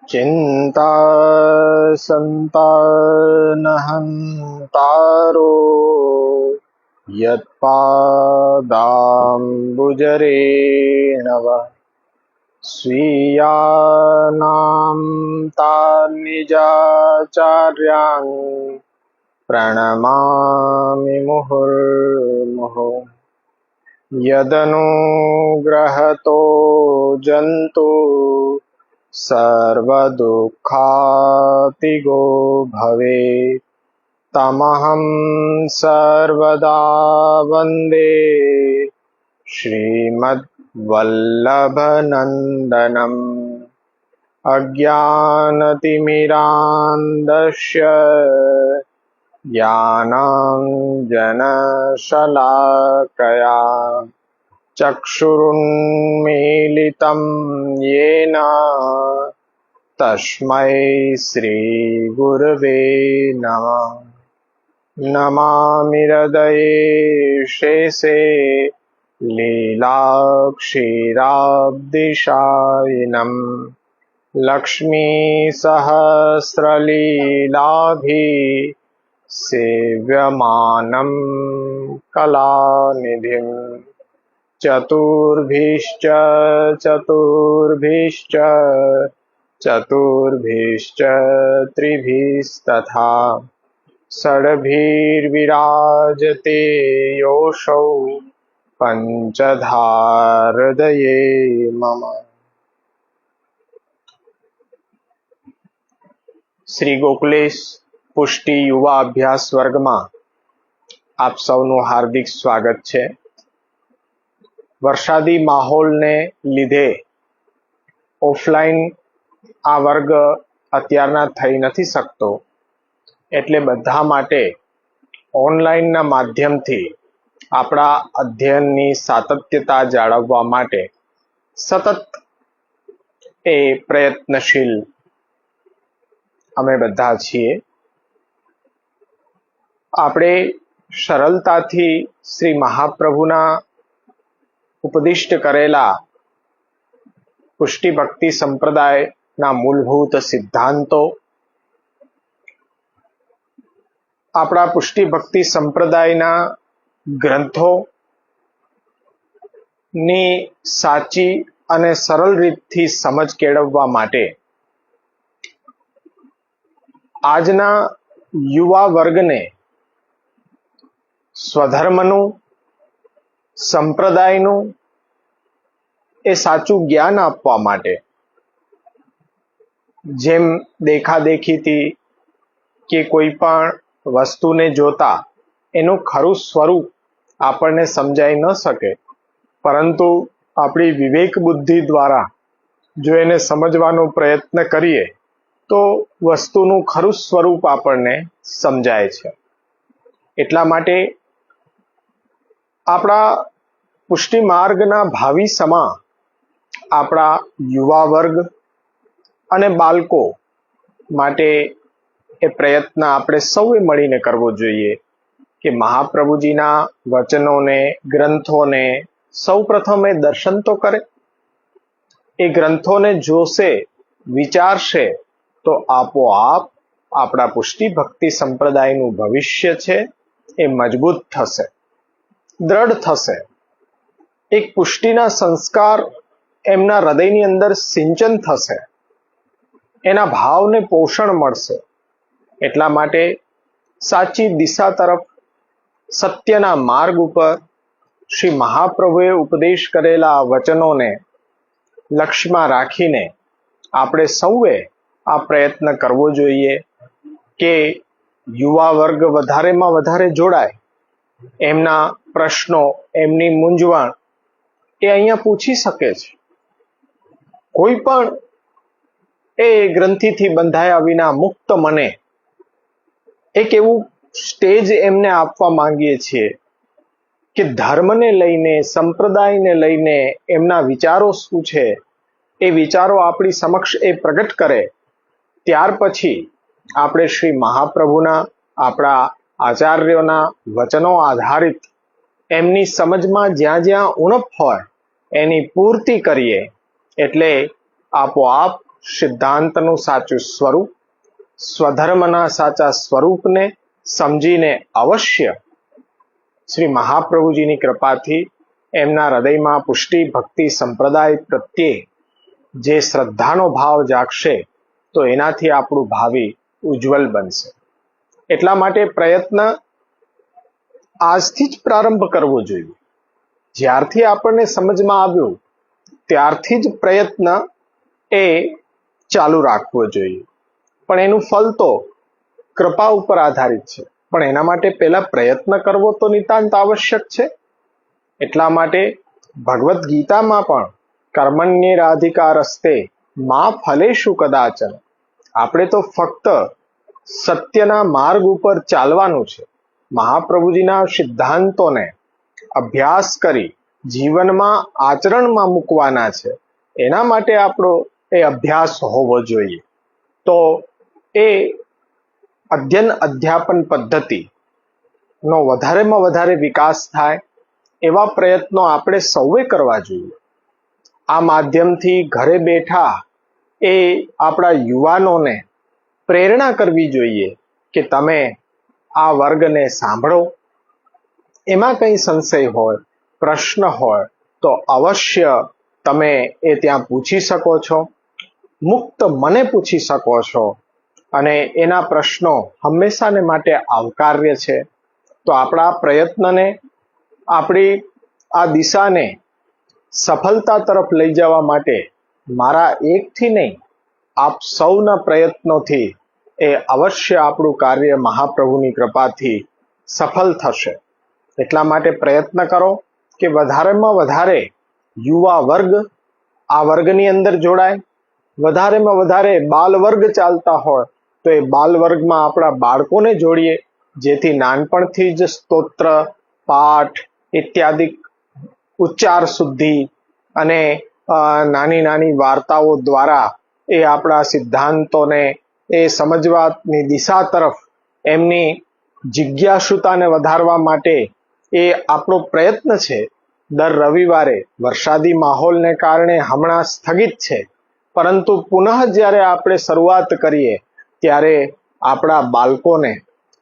चिंता संतानहंतारो यत्पादाम्बुजरेणव स्वीयानां तान्निजाचार्यान् प्रणमामि मुहुर्मुहुः। यदनुग्रहतो जन्तु सर्वदुःखातिगो भवेत् तमहं सर्वदा वन्दे श्रीमद्वल्लभनन्दनम्। अज्ञानतिमिरान्धस्य ज्ञानाञ्जनशलाकया चक्षुरुन्मीलितं येन तस्मै श्रीगुरवे नमः। नमामि हृदये शेषे लीलाक्षीराब्धिशायिनम् लक्ष्मीसहस्रलीलाभिः सेव्यमानं कलानिधिम्। चतुर्भिश्च त्रिभिस्तथा षड्भिर्विराजते योऽसौ पंचधा हृदये मम। શ્રી ગોકુલેશ પુષ્ટિ યુવા અભ્યાસ વર્ગમાં આપ સૌનું હાર્દિક સ્વાગત છે। વરસાદી માહોલને લીધે ઓફલાઈન આ વર્ગ અત્યારના થઈ નથી શકતો, એટલે બધા માટે ઓનલાઈનના માધ્યમથી આપણા અધ્યયનની સાતત્યતા જાળવવા માટે સતત એ પ્રયત્નશીલ અમે બધા છીએ। આપણે સરળતાથી શ્રી મહાપ્રભુના ઉપદિષ્ટ કરેલા પુષ્ટિ ભક્તિ સંપ્રદાયના મૂળભૂત સિદ્ધાંતો, આપણા પુષ્ટિ ભક્તિ સંપ્રદાયના ગ્રંથોની સાચી અને સરળ રીતથી સમજ કેળવવા માટે આજના યુવા વર્ગને સ્વધર્મનું, સંપ્રદાયનું એ સાચું જ્ઞાન આપવા માટે જેમ દેખાદેખીથી કે કોઈ પણ વસ્તુને જોતા એનું ખરું સ્વરૂપ આપણને સમજાઈ ન શકે, પરંતુ આપણી વિવેક બુદ્ધિ દ્વારા જો એને સમજવાનો પ્રયત્ન કરીએ તો વસ્તુનું ખરું સ્વરૂપ આપણને સમજાય છે। એટલા માટે આપણા પુષ્ટિ માર્ગના ભાવિ સમા આપણા યુવા વર્ગ અને બાળકો માટે એ પ્રયત્ન આપણે સૌએ મળીને કરવો જોઈએ કે મહાપ્રભુજીના વચનોને, ગ્રંથોને સૌ પ્રથમ એ દર્શન તો કરે, એ ગ્રંથોને જોશે, વિચારશે તો આપોઆપ આપણા પુષ્ટિ ભક્તિ સંપ્રદાયનું ભવિષ્ય છે એ મજબૂત થશે, દ્રઢ થશે। એક પુષ્ટિના સંસ્કાર એમના હૃદયની અંદર સિંચન થશે, એના ભાવને પોષણ મળશે। એટલા માટે સાચી દિશા તરફ, સત્યના માર્ગ ઉપર શ્રી મહાપ્રભુએ ઉપદેશ કરેલા વચનોને લક્ષ્યમાં રાખીને આપણે સૌએ આ પ્રયત્ન કરવો જોઈએ કે યુવા વર્ગ વધારેમાં વધારે જોડાય, એમના પ્રશ્નો, એમની મૂંઝવણ એ અહીંયા પૂછી શકે છે। કોઈ પણ એ ગ્રંથિથી બંધાયા વિના મુક્ત મને એક એવું સ્ટેજ એમને આપવા માંગીએ છીએ કે ધર્મને લઈને, સંપ્રદાયને લઈને એમના વિચારો શું છે એ વિચારો આપણી સમક્ષ એ પ્રગટ કરે, ત્યાર પછી આપણે શ્રી મહાપ્રભુના, આપણા આચાર્યોના વચનો આધારિત એમની સમજમાં જ્યાં જ્યાં ઉણપ હોય એની પૂર્તિ કરીએ, એટલે આપોઆપ સિદ્ધાંતનું સાચું સ્વરૂપ, સ્વધર્મના સાચા સ્વરૂપને સમજીને અવશ્ય શ્રી મહાપ્રભુજીની કૃપાથી એમના હૃદયમાં પુષ્ટિ ભક્તિ સંપ્રદાય પ્રત્યે જે શ્રદ્ધાનો ભાવ જાગશે તો એનાથી આપણું ભાવિ ઉજ્જવલ બનશે. એટલા માટે પ્રયત્ન આજથી જ પ્રારંભ કરવો જોઈએ. જ્યારથી આપણને સમજમાં આવ્યું ત્યારથી જ પ્રયત્ન એ ચાલુ રાખવો જોઈએ. પણ એનું ફલ તો કૃપા ઉપર આધારિત છે. પણ એના માટે પહેલા પ્રયત્ન કરવો તો નિતાંત આવશ્યક છે. એટલા માટે ભગવદ્ ગીતામાં પણ કર્મણ્યેરાધિકારસ્તે મા ફલેષુ કદાચન, આપણે તો ફક્ત સત્યના માર્ગ ઉપર ચાલવાનું છે. મહાપ્રભુજીના સિદ્ધાંતોને અભ્યાસ કરી જીવનમાં આચરણમાં મૂકવાના છે. એના માટે આપણો એ અભ્યાસ હોવો જોઈએ. તો એ અધ્યયન અધ્યાપન પદ્ધતિનો વધારેમાં વધારે વિકાસ થાય એવા પ્રયત્નો આપણે સૌએ કરવા જોઈએ. આ માધ્યમથી ઘરે બેઠા એ આપણા યુવાનોને પ્રેરણા કરવી જોઈએ કે તમે આ વર્ગને સાંભળો. એમાં કંઈ સંશય હોય, પ્રશ્ન હોય તો અવશ્ય તમે એ ત્યાં પૂછી શકો છો. મુક્ત મને પૂછી શકો છો અને એના પ્રશ્નો હંમેશાને માટે આવકાર્ય છે. તો આપણા પ્રયત્નને, આપણી આ દિશાને સફળતા તરફ લઈ જવા માટે મારા એકથી નહીં, આપ સૌના પ્રયત્નોથી એ અવશ્ય આપણું કાર્ય મહાપ્રભુની કૃપાથી સફળ થશે. એટલા માટે પ્રયત્ન કરો કે વધારેમાં વધારે યુવા વર્ગ આ વર્ગની અંદર જોડાય. વધારેમાં વધારે બાલ વર્ગ ચાલતા હોય તો એ બાલ વર્ગમાં આપણા બાળકોને જોડીએ, જેથી નાનપણથી જ સ્તોત્ર, પાઠ ઇત્યાદિ ઉચ્ચાર શુદ્ધિ અને નાની નાની વાર્તાઓ દ્વારા એ આપણા સિદ્ધાંતોને એ સમજવાની દિશા તરફ એમની જિજ્ઞાસુતાને વધારવા માટે એ આપણો પ્રયત્ન છે. દર રવિવારે વરસાદી માહોલને કારણે હમણાં સ્થગિત છે, પરંતુ પુનઃ જ્યારે આપણે શરૂઆત કરીએ ત્યારે આપણા બાળકોને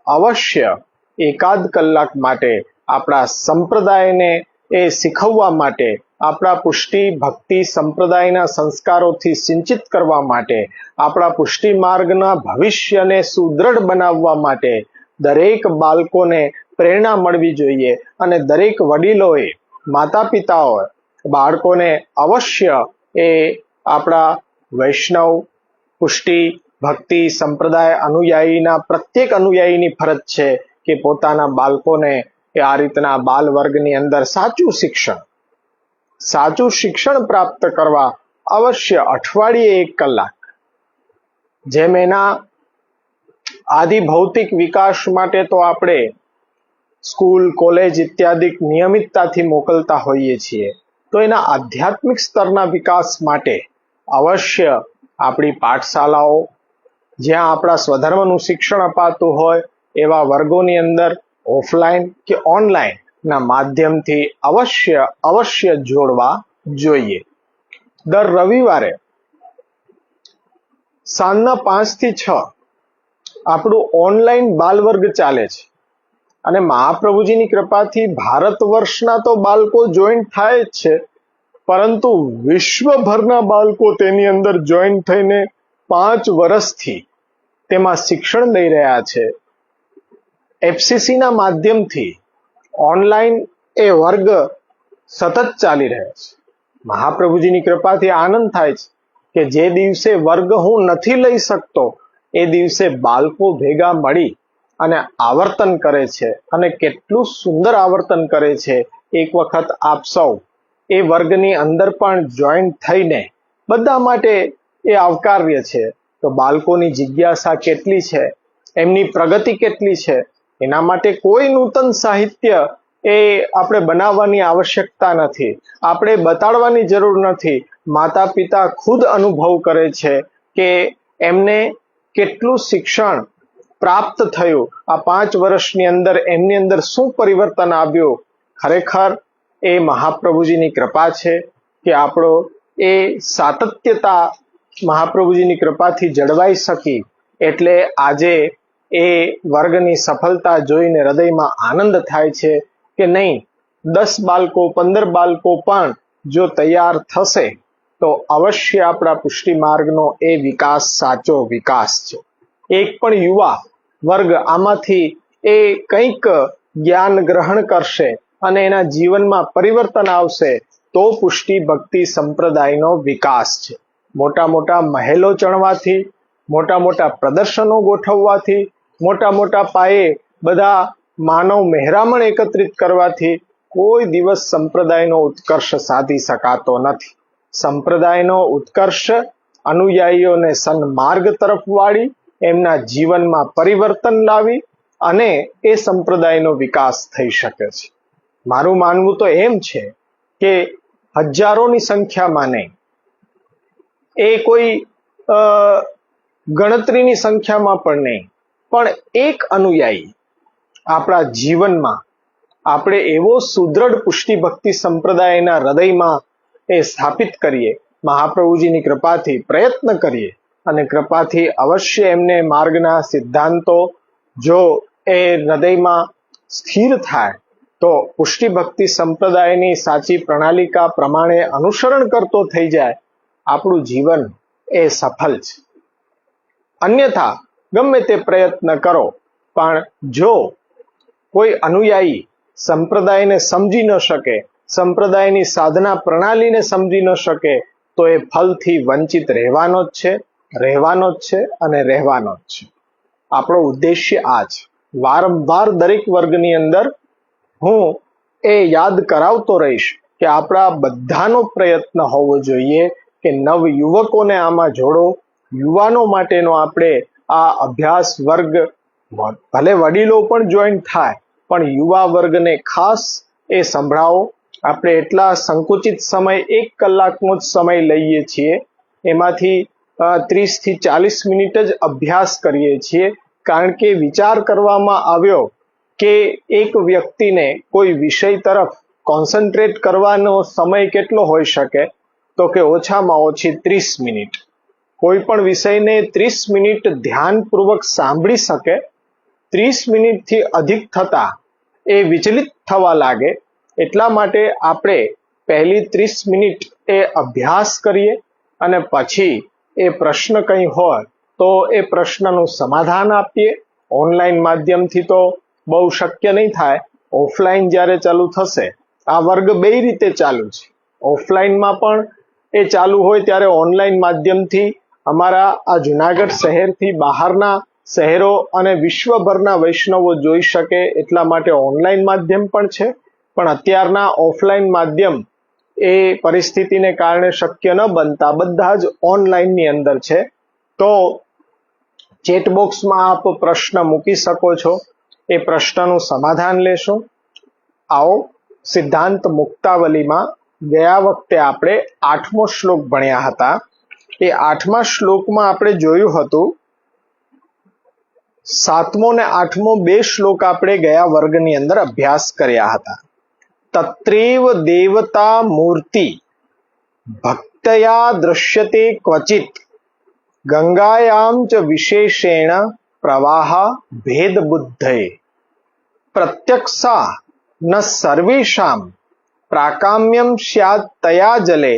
અવશ્ય એકાદ કલાક માટે આપણા સંપ્રદાયને એ શીખવવા માટે, આપણા પુષ્ટિ ભક્તિ સંપ્રદાયના સંસ્કારોથી સિંચિત કરવા માટે, આપણા પુષ્ટિ માર્ગના ભવિષ્યને સુદૃઢ બનાવવા માટે દરેક બાળકોને પ્રેરણા મળવી જોઈએ. અને દરેક વડીલોએ, માતા પિતાઓએ બાળકોને અવશ્ય એ આપણા વૈષ્ણવ પુષ્ટિ ભક્તિ સંપ્રદાય અનુયાયીના પ્રત્યેક અનુયાયીની ફરજ છે કે પોતાના બાળકોને આ રીતના બાલ વર્ગની અંદર સાચું શિક્ષણ પ્રાપ્ત કરવા અવશ્ય અઠવાડિયે 1 કલાક, જેમ એના આદિ ભૌતિક વિકાસ માટે તો આપણે સ્કૂલ કોલેજ ઇત્યાદિ નિયમિતતાથી મોકલતા હોઈએ છીએ, તો એના આધ્યાત્મિક સ્તરના વિકાસ માટે અવશ્ય આપણી પાઠશાલાઓ, જ્યાં આપણા સ્વધર્મનું શિક્ષણ અપાતું હોય એવા વર્ગોની અંદર ઓફલાઈન કે ઓનલાઈન ના માધ્યમથી અવશ્ય જોડવા જોઈએ. દર રવિવારે સાંજના 5 થી 6 આપણું ઓનલાઈન બાલ વર્ગ ચાલે છે. અને મહાપ્રભુજીની કૃપાથી ભારત વર્ષના તો બાળકો જોઈન થાય જ છે, પરંતુ વિશ્વભરના બાળકો તેની અંદર જોઈન થઈને 5 વર્ષથી તેમાં શિક્ષણ લઈ રહ્યા છે. એફસીસીના માધ્યમથી ઓનલાઈન એ વર્ગ સતત ચાલી રહ્યા છે. મહાપ્રભુજીની કૃપાથી આનંદ થાય છે કે જે દિવસે વર્ગ હું નથી લઈ શકતો એ દિવસે બાળકો ભેગા મળી અને આવર્તન કરે છે, અને કેટલું સુંદર આવર્તન કરે છે. એક વખત આપ સૌ એ વર્ગની અંદર પણ જોઈન થઈને બધા માટે એ આવકાર્ય છે. તો બાળકોની જિજ્ઞાસા કેટલી છે, એમની પ્રગતિ કેટલી છે, એના માટે કોઈ નૂતન સાહિત્ય એ આપણે બનાવવાની આવશ્યકતા નથી, આપણે બતાડવાની જરૂર નથી. માતા પિતા ખુદ અનુભવ કરે છે કે એમને કેટલું શિક્ષણ પ્રાપ્ત થયું, આ 5 વર્ષની અંદર એમની અંદર શું પરિવર્તન આવ્યું. ખરેખર એ મહાપ્રભુજીની કૃપા છે કે આપણો એ સાતત્યતા મહાપ્રભુજીની કૃપાથી જળવાઈ શકી, એટલે આજે એ વર્ગની સફળતા જોઈને હૃદયમાં આનંદ થાય છે કે નહીં, 10 બાળકો 15 બાળકો પણ જો તૈયાર થશે તો અવશ્ય આપણા પુષ્ટિ માર્ગનો એ વિકાસ સાચો વિકાસ છે. એક પણ યુવા વર્ગ આમાંથી એ કંઈક જ્ઞાન ગ્રહણ કરશે અને એના જીવનમાં પરિવર્તન આવશે તો પુષ્ટિ ભક્તિ સંપ્રદાયનો વિકાસ છે. મોટા મોટા મહેલો ચણવાથી, મોટા મોટા પ્રદર્શનો ગોઠવવાથી, મોટા મોટા પાયે બધા માનવ મહેરામણ એકત્રિત કરવાથી કોઈ દિવસ સંપ્રદાયનો ઉત્કર્ષ સાધી શકાતો નથી. સંપ્રદાયનો ઉત્કર્ષ અનુયાયીઓને સન્માર્ગ તરફ વાળી, એમના જીવનમાં પરિવર્તન લાવી અને એ સંપ્રદાયનો વિકાસ થઈ શકે છે. મારું માનવું તો એમ છે કે હજારોની સંખ્યામાં નહીં, એ કોઈ ગણતરીની સંખ્યામાં પણ નહીં, પણ એક અનુયાયી આપણા જીવનમાં આપણે એવો સુદૃઢ પુષ્ટિ ભક્તિ સંપ્રદાયના હૃદયમાં એ સ્થાપિત કરીએ, મહાપ્રભુજીની કૃપાથી પ્રયત્ન કરીએ અને કૃપાથી અવશ્ય એમને માર્ગના સિદ્ધાંતો જો એ હૃદયમાં સ્થિર થાય તો પુષ્ટિ ભક્તિ સંપ્રદાયની સાચી પ્રણાલિકા પ્રમાણે અનુસરણ કરતો થઈ જાય, આપણું જીવન એ સફળ છે. અન્યથા ગમે તે પ્રયત્ન કરો પણ જો કોઈ અનુયાયી સંપ્રદાયને સમજી ન શકે, સંપ્રદાયની સાધના પ્રણાલીને સમજી ન શકે તો એ ફલથી વંચિત રહેવાનો જ છે, રહેવાનો જ છે અને રહેવાનો જ છે. આપણો ઉદ્દેશ્ય આ છે. વારંવાર દરેક વર્ગની અંદર હું એ યાદ કરાવતો રહીશ કે આપણા બધાનો પ્રયત્ન હોવો જોઈએ કે નવ યુવકોને આમાં જોડો, યુવાનો માટેનો આપણે આ અભ્યાસ વર્ગ, ભલે વડીલો પણ જોઈન થાય પણ યુવા વર્ગને ખાસ એ સંભળાવો. આપણે એટલા સંકુચિત સમય 1 કલાકનો જ સમય લઈએ છીએ, એમાંથી 30 થી 40 મિનિટ જ અભ્યાસ કરીએ છીએ, કારણ કે વિચાર કરવામાં આવ્યો કે એક વ્યક્તિને કોઈ વિષય તરફ કોન્સન્ટ્રેટ કરવાનો સમય કેટલો હોઈ શકે, તો કે ઓછામાં ઓછી 30 મિનિટ. કોઈ પણ વિષયને 30 મિનિટ ધ્યાનપૂર્વક સાંભળી શકે, 30 મિનિટથી અધિક થતા એ વિચલિત થવા લાગે, એટલા માટે આપણે પહેલી 30 મિનિટ એ અભ્યાસ કરીએ અને પછી એ પ્રશ્ન કંઈ હોય તો એ પ્રશ્નનું સમાધાન આપીએ. ઓનલાઈન માધ્યમથી તો બહુ શક્ય નહીં થાય, ઓફલાઈન જ્યારે ચાલુ થશે, આ વર્ગ બે રીતે ચાલુ છે, ઓફલાઈનમાં પણ એ ચાલુ હોય ત્યારે ઓનલાઈન માધ્યમથી અમારા આ જુનાગઢ શહેરથી બહારના શહેરો અને વિશ્વભરના વૈષ્ણવો જોઈ શકે એટલા માટે ઓનલાઈન માધ્યમ પણ છે. પણ અત્યારના ઓફલાઈન માધ્યમ એ પરિસ્થિતિને કારણે શક્ય ન બનતા બધા જ ઓનલાઈનની અંદર છે. તો ચેટ બોક્સમાં આપ પ્રશ્ન મૂકી શકો છો, એ પ્રશ્નનું સમાધાન લેશો. આવો સિદ્ધાંત મુક્તાવલીમાં ગયા વખતે આપણે 8મો શ્લોક ભણ્યા હતા. એ 8મા શ્લોકમાં આપણે જોયું હતું, 7મો ને 8મો 2 શ્લોક આપણે ગયા વર્ગની અંદર અભ્યાસ કર્યા હતા. તત્રેવ દેવતા મૂર્તિ ભક્તયા દ્રશ્યતે ક્વચિત ગંગાયામ ચ વિશેષેણ પ્રવાહ ભેદ બુદ્ધયે પ્રત્યક્ષા ન સર્વેષામ પ્રાકામ્યમ સ્યાત તયા જલે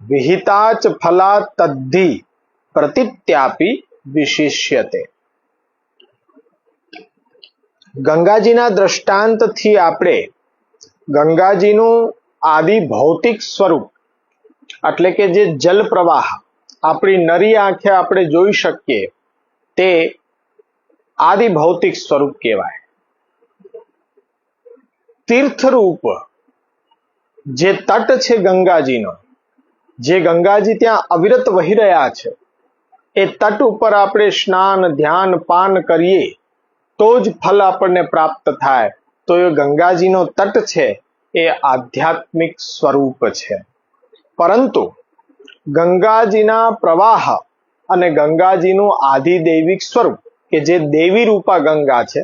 વિહિતા ચ ફલા તદ્ધિ પ્રતિત્યાપી વિશિષ્યતે. ગંગાજીના દ્રષ્ટાંતથી આપણે ગંગાજીનું આદિ ભૌતિક સ્વરૂપ એટલે કે જે જલ પ્રવાહ આપણી નરી આંખે આપણે જોઈ શકીએ તે આદિ ભૌતિક સ્વરૂપ કહેવાય. તીર્થરૂપ જે તટ છે ગંગાજીનો, જે ગંગાજી ત્યાં અવિરત વહી રહ્યા છે, એ તટ ઉપર આપણે સ્નાન ધ્યાન પાન કરીએ તો જ ફલ આપણને પ્રાપ્ત થાય. તો એ ગંગાજીનો તટ છે એ આધ્યાત્મિક સ્વરૂપ છે. પરંતુ ગંગાજીના પ્રવાહ અને ગંગાજીનું આધિદૈવિક સ્વરૂપ કે જે દેવી રૂપા ગંગા છે,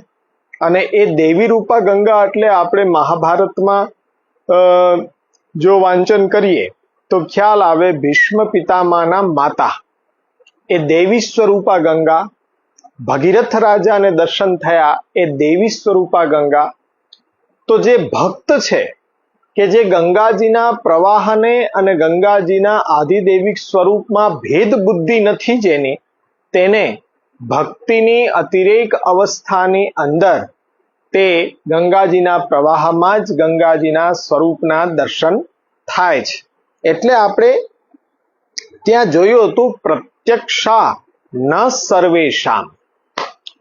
અને એ દેવી રૂપા ગંગા એટલે આપણે મહાભારતમાં જો વાંચન કરીએ તો ખ્યાલ આવે, ભીષ્મ પિતામહના માતા એ દેવી સ્વરૂપા ગંગા, ભગીરથ રાજાને દર્શન થયા એ દેવી સ્વરૂપા ગંગા. તો જે ભક્ત છે કે જે ગંગાજીના પ્રવાહને અને ગંગાજીના આધિદેવિક સ્વરૂપમાં ભેદ બુદ્ધિ નથી જેની, તેને ભક્તિની અતિરેક અવસ્થાની અંદર તે ગંગાજીના પ્રવાહમાં જ ગંગાજીના સ્વરૂપના દર્શન થાય છે. એટલે આપણે ત્યાં જોયું હતું પ્રત્યક્ષા ન સર્વેશામ,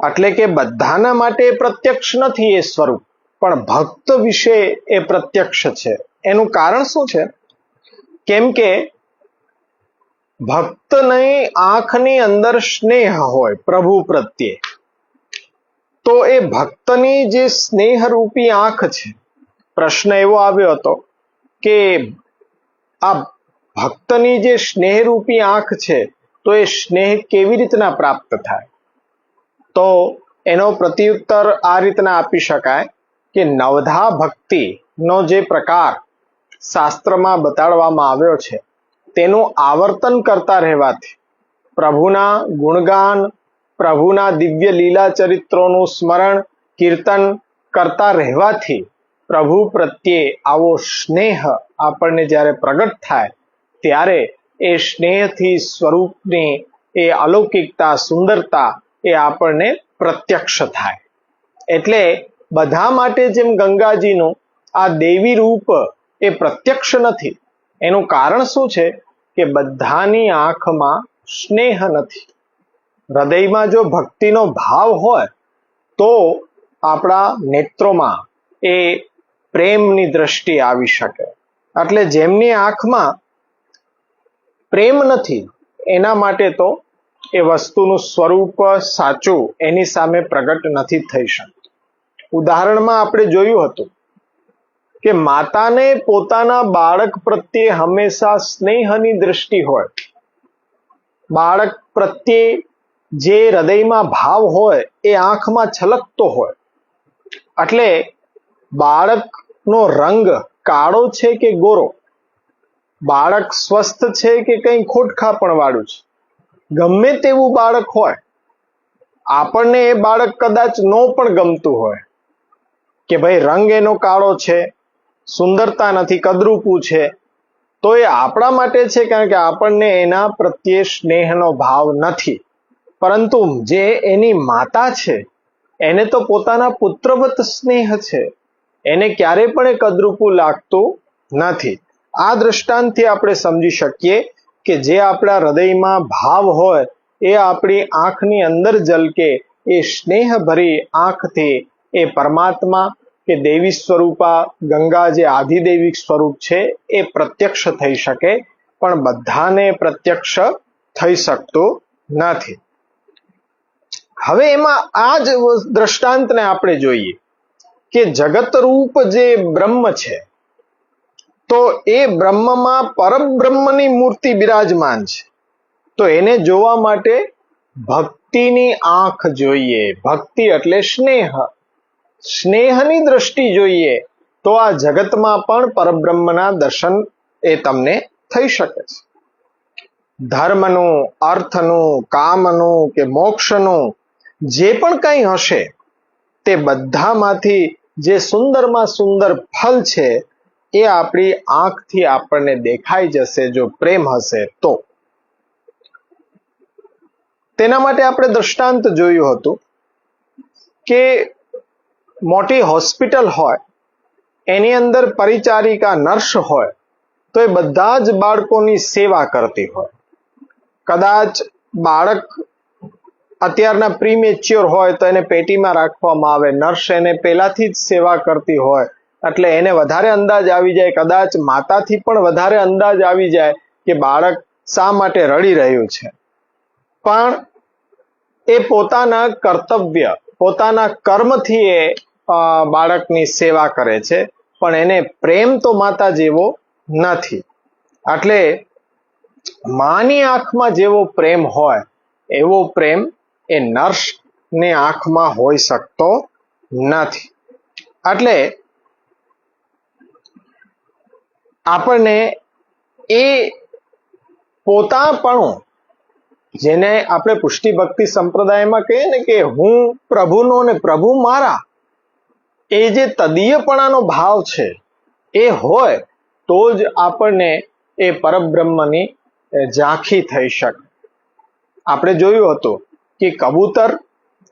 એટલે કે બધાના માટે પ્રત્યક્ષ નથી એ સ્વરૂપ, પણ ભક્ત વિશે એ પ્રત્યક્ષ છે. એનું કારણ શું છે? કેમ કે ભક્તની આંખની અંદર સ્નેહ હોય પ્રભુ પ્રત્યે, તો એ ભક્તની જે સ્નેહરૂપી આંખ છે, પ્રશ્ન એવો આવ્યો હતો કે આ ભક્તની જે સ્નેહરૂપી આંખ છે તો એ સ્નેહ કેવી રીતના પ્રાપ્ત થાય? તો એનો પ્રત્યુત્તર આ રીતના આપી શકાય કે નવધા ભક્તિનો જે પ્રકાર શાસ્ત્રમાં બતાડવામાં આવ્યો છે તેનું આવર્તન કરતા રહેવાથી, પ્રભુના ગુણગાન, પ્રભુના દિવ્ય લીલા ચરિત્રોનું સ્મરણ કીર્તન કરતા રહેવાથી પ્રભુ પ્રત્યે આવો સ્નેહ આપણને જ્યારે પ્રગટ થાય ત્યારે એ સ્નેહથી સ્વરૂપની એ અલૌકિકતા, સુંદરતા એ આપણને પ્રત્યક્ષ થાય. એટલે બધા માટે જેમ ગંગાજીનું આ દેવી રૂપ એ પ્રત્યક્ષ નથી, એનું કારણ શું છે કે બધાની આંખમાં સ્નેહ નથી. હૃદયમાં જો ભક્તિનો ભાવ હોય તો આપણા નેત્રોમાં એ પ્રેમની દ્રષ્ટિ આવી શકે. એટલે જેમની આંખમાં પ્રેમ નથી એના માટે તો એ વસ્તુનું સ્વરૂપ સાચું એની સામે પ્રગટ નથી થઈ શકતું. ઉદાહરણમાં આપણે જોયું હતું કે માતાને પોતાના બાળક પ્રત્યે હંમેશા સ્નેહની દ્રષ્ટિ હોય. બાળક પ્રત્યે જે હૃદયમાં ભાવ હોય એ આંખમાં છલકતો હોય. એટલે બાળકનો રંગ કાળો છે કે ગોરો, બાળક સ્વસ્થ છે કે કંઈ ખોટખાપણ વાળું છે, ગમે તેવું બાળક હોય, આપણને એ બાળક કદાચ ન પણ ગમતું હોય કે ભાઈ રંગ એનો કાળો છે, સુંદરતા નથી, કદરૂપું છે, તો એ આપણા માટે છે કારણ કે આપણને એના પ્રત્યે સ્નેહનો ભાવ નથી. પરંતુ જે એની માતા છે એને તો પોતાના પુત્રવત સ્નેહ છે, એને ક્યારે પણ એ કદરૂપું લાગતું નથી. આ દ્રષ્ટાંતથી આપણે સમજી શકીએ કે જે આપણા હૃદયમાં ભાવ હોય એ આપણી આંખની અંદર ઝલકે, એ સ્નેહભરી આંખથી એ પરમાત્મા કે દેવી સ્વરૂપા ગંગા જે આધિદેવિક સ્વરૂપ છે એ પ્રત્યક્ષ થઈ શકે, પણ બધાને પ્રત્યક્ષ થઈ શકતું નથી. હવે એમાં આ જ દ્રષ્ટાંતને આપણે જોઈએ કે જગતરૂપ જે બ્રહ્મ છે, તો એ બ્રહ્મમાં પરબ્રહ્મની મૂર્તિ બિરાજમાન છે. તો એને જોવા માટે ભક્તિની આંખ જોઈએ. ભક્તિ એટલે સ્નેહ, સ્નેહની દ્રષ્ટિ જોઈએ તો આ જગતમાં પણ પરબ્રહ્મના દર્શન એ તમને થઈ શકે છે. ધર્મનું, અર્થનું, કામનું કે મોક્ષનું જે પણ કંઈ હશે તે બધામાંથી જે સુંદરમાં સુંદર ફલ છે એ આપણી આંખથી આપણને દેખાઈ જશે જો પ્રેમ હશે તો. તેના માટે આપણે દ્રષ્ટાંત જોયું હતું કે મોટી હોસ્પિટલ હોય, એની અંદર પરિચારિકા નર્સ હોય તો એ બધા જ બાળકોની સેવા કરતી હોય. કદાચ બાળક અત્યારના પ્રીમેચ્યોર હોય તો એને પેટીમાં રાખવામાં આવે, નર્સ એને પહેલાથી જ સેવા કરતી હોય એટલે એને વધારે અંદાજ આવી જાય, કદાચ માતાથી પણ વધારે અંદાજ આવી જાય કે બાળક શા માટે રડી રહ્યું છે. પણ એ પોતાના કર્તવ્ય, પોતાના કર્મથી એ બાળકની સેવા કરે છે, પણ એને પ્રેમ તો માતા જેવો નથી. એટલે માની આંખમાં જેવો પ્રેમ હોય એવો પ્રેમ એ નર્સની આંખમાં હોઈ શકતો નથી. એટલે આપણને એ પોતાપણું જેને આપણે પુષ્ટિ ભક્તિ સંપ્રદાયમાં કહીએ ને કે હું પ્રભુનો ને પ્રભુ મારા, એ જે તદીયપણાનો ભાવ છે એ હોય તો જ આપણને એ પરબ્રહ્મની ઝાંખી થઈ શકે. આપણે જોયું હતું કે કબૂતર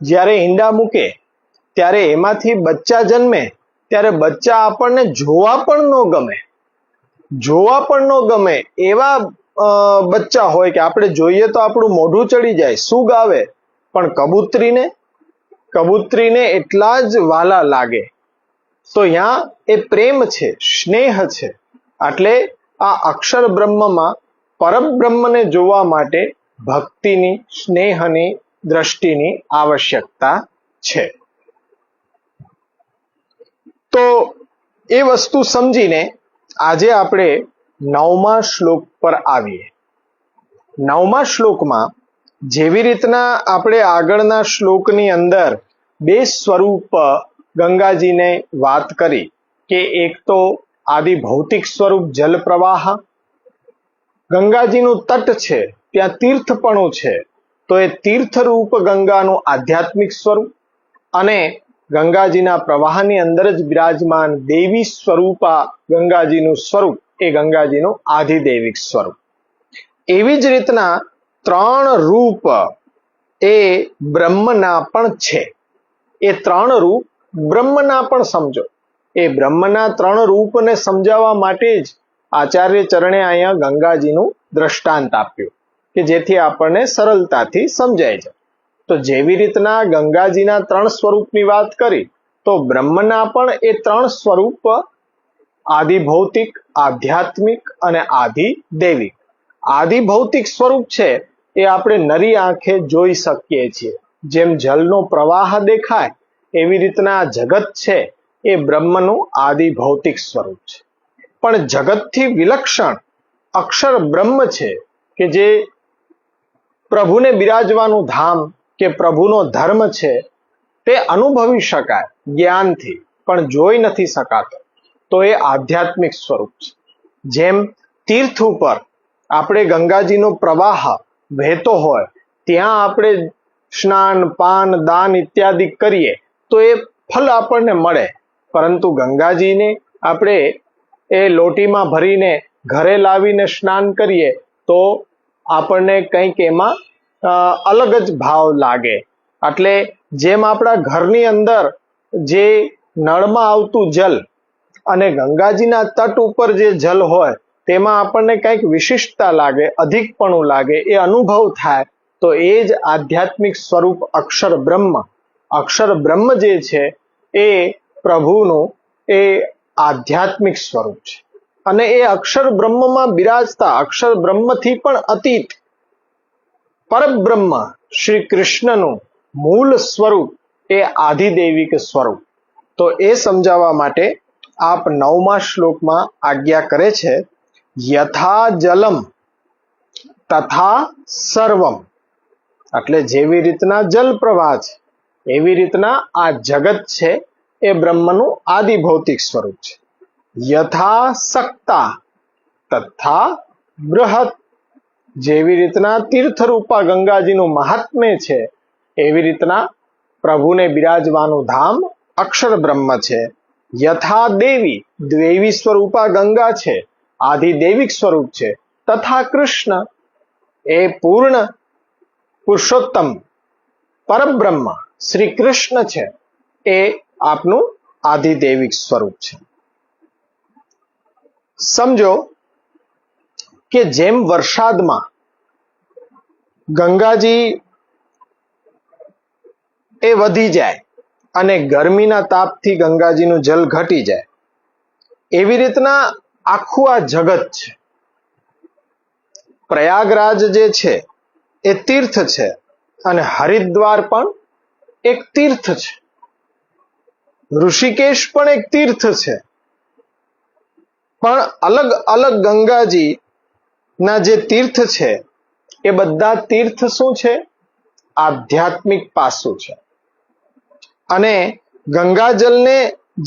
જ્યારે ઈંડા મૂકે ત્યારે એમાંથી બચ્ચા જન્મે ત્યારે બચ્ચા આપણને જોવા પણ ન ગમે એવા બચ્ચા હોય કે આપણે જોઈએ તો આપણું મોઢું ચડી જાય, સૂગ આવે, પણ કબૂતરીને એટલા જ વાલા લાગે. તો ત્યાં એ પ્રેમ છે, સ્નેહ છે. એટલે આ અક્ષર બ્રહ્મમાં પરબ્રહ્મને જોવા માટે ભક્તિની, સ્નેહની, દ્રષ્ટિની આવશ્યકતા છે. તો એ વસ્તુ સમજીને આજે આપણે 9મા શ્લોક પર આવીએ. 9મા શ્લોકમાં જેવી રીતના આપણે આગળના શ્લોકની અંદર બે સ્વરૂપ ગંગાજીને વાત કરી કે એક તો આદિ ભૌતિક સ્વરૂપ જલ પ્રવાહ, ગંગાજીનું તટ છે ત્યાં તીર્થપણું છે તો એ તીર્થરૂપ ગંગાનું આધ્યાત્મિક સ્વરૂપ, અને ગંગાજીના પ્રવાહની અંદર જ બિરાજમાન દેવી સ્વરૂપા ગંગાજીનું સ્વરૂપ એ ગંગાજીનું આધિદૈવિક સ્વરૂપ. એવી જ રીતના 3 રૂપ એ બ્રહ્મના પણ છે. એ 3 રૂપ બ્રહ્મના પણ સમજો. એ બ્રહ્મના 3 રૂપને સમજાવવા માટે જ આચાર્ય ચરણે અહીંયા ગંગાજીનું દ્રષ્ટાંત આપ્યું કે જેથી આપણને સરળતાથી સમજાય જાય. તો જેવી રીતના ગંગાજીના 3 સ્વરૂપની વાત કરી તો બ્રહ્મના પણ એ 3 સ્વરૂપ આદિ ભૌતિક, આધ્યાત્મિક અને આદિ દૈવિક. આદિ ભૌતિક સ્વરૂપ છે એ આપણે નરી આંખે જોઈ શકીએ છીએ. જેમ જલનો પ્રવાહ દેખાય એવી રીતના જગત છે એ બ્રહ્મનું આદિ ભૌતિક સ્વરૂપ છે. પણ જગતથી વિલક્ષણ અક્ષર બ્રહ્મ છે કે જે પ્રભુને બિરાજવાનું ધામ કે પ્રભુનો ધર્મ છે તે અનુભવી શકાય જ્ઞાનથી, પણ જોઈ નથી શકાતો. તો એ આધ્યાત્મિક સ્વરૂપ છે. જેમ તીર્થ ઉપર આપણે ગંગાજીનો પ્રવાહ વહેતો હોય ત્યાં આપણે સ્નાન, પાન, દાન ઇત્યાદિ કરીએ તો એ ફલ આપણને મળે, પરંતુ ગંગાજીને આપણે એ લોટીમાં ભરીને ઘરે લાવીને સ્નાન કરીએ તો આપણને કંઈક એમાં અલગ જ ભાવ લાગે. એટલે જેમ આપણા ઘરની અંદર જે નળમાં આવતું જલ અને ગંગાજીના તટ ઉપર જે જલ હોય તેમાં આપણને કંઈક વિશિષ્ટતા લાગે, અધિકપણું લાગે, એ અનુભવ થાય. તો એ જ આધ્યાત્મિક સ્વરૂપ અક્ષર બ્રહ્મ જે છે એ પ્રભુનું એ આધ્યાત્મિક સ્વરૂપ છે. અને એ અક્ષર બ્રહ્મમાં બિરાજતા અક્ષર બ્રહ્મથી પણ અતીત પરબ્રહ્મ શ્રી કૃષ્ણનું મૂળ સ્વરૂપ એ આધિદૈવિક સ્વરૂપ. તો એ સમજાવવા માટે આપ 9મા શ્લોકમાં આજ્ઞા કરે છે, યથા જલમ તથા સર્વમ. એટલે જેવી રીતના જલ પ્રવાહ છે એવી રીતના આ જગત છે એ બ્રહ્મનું આદિ ભૌતિક સ્વરૂપ છે. યથા સક્તા તથા બૃહત. જેવી રીતના તીર્થરૂપા ગંગાજીનું મહાત્મ્ય છે એવી રીતના પ્રભુને બિરાજવાનું ધામ અક્ષર બ્રહ્મ છે. યથા દેવી સ્વરૂપા ગંગા છે, આધિદૈવિક સ્વરૂપ છે. તથા કૃષ્ણ એ પૂર્ણ પુરુષોત્તમ પરબ્રહ્મ શ્રી કૃષ્ણ છે એ આપનું આધિદૈવિક સ્વરૂપ છે. સમજો કે જેમ વરસાદમાં ગંગાજી એ વધી જાય અને ગરમીના તાપથી ગંગાજીનું જલ ઘટી જાય, એવી રીતના આખું આ જગત છે. પ્રયાગરાજ જે છે એ તીર્થ છે અને હરિદ્વાર પણ એક તીર્થ છે. ઋષિકેશ પણ એક તીર્થ છે. પણ અલગ અલગ ગંગાજી ના જે તીર્થ છે એ બધા તીર્થ શું છે? આધ્યાત્મિક પાસું છે. અને ગંગાજલને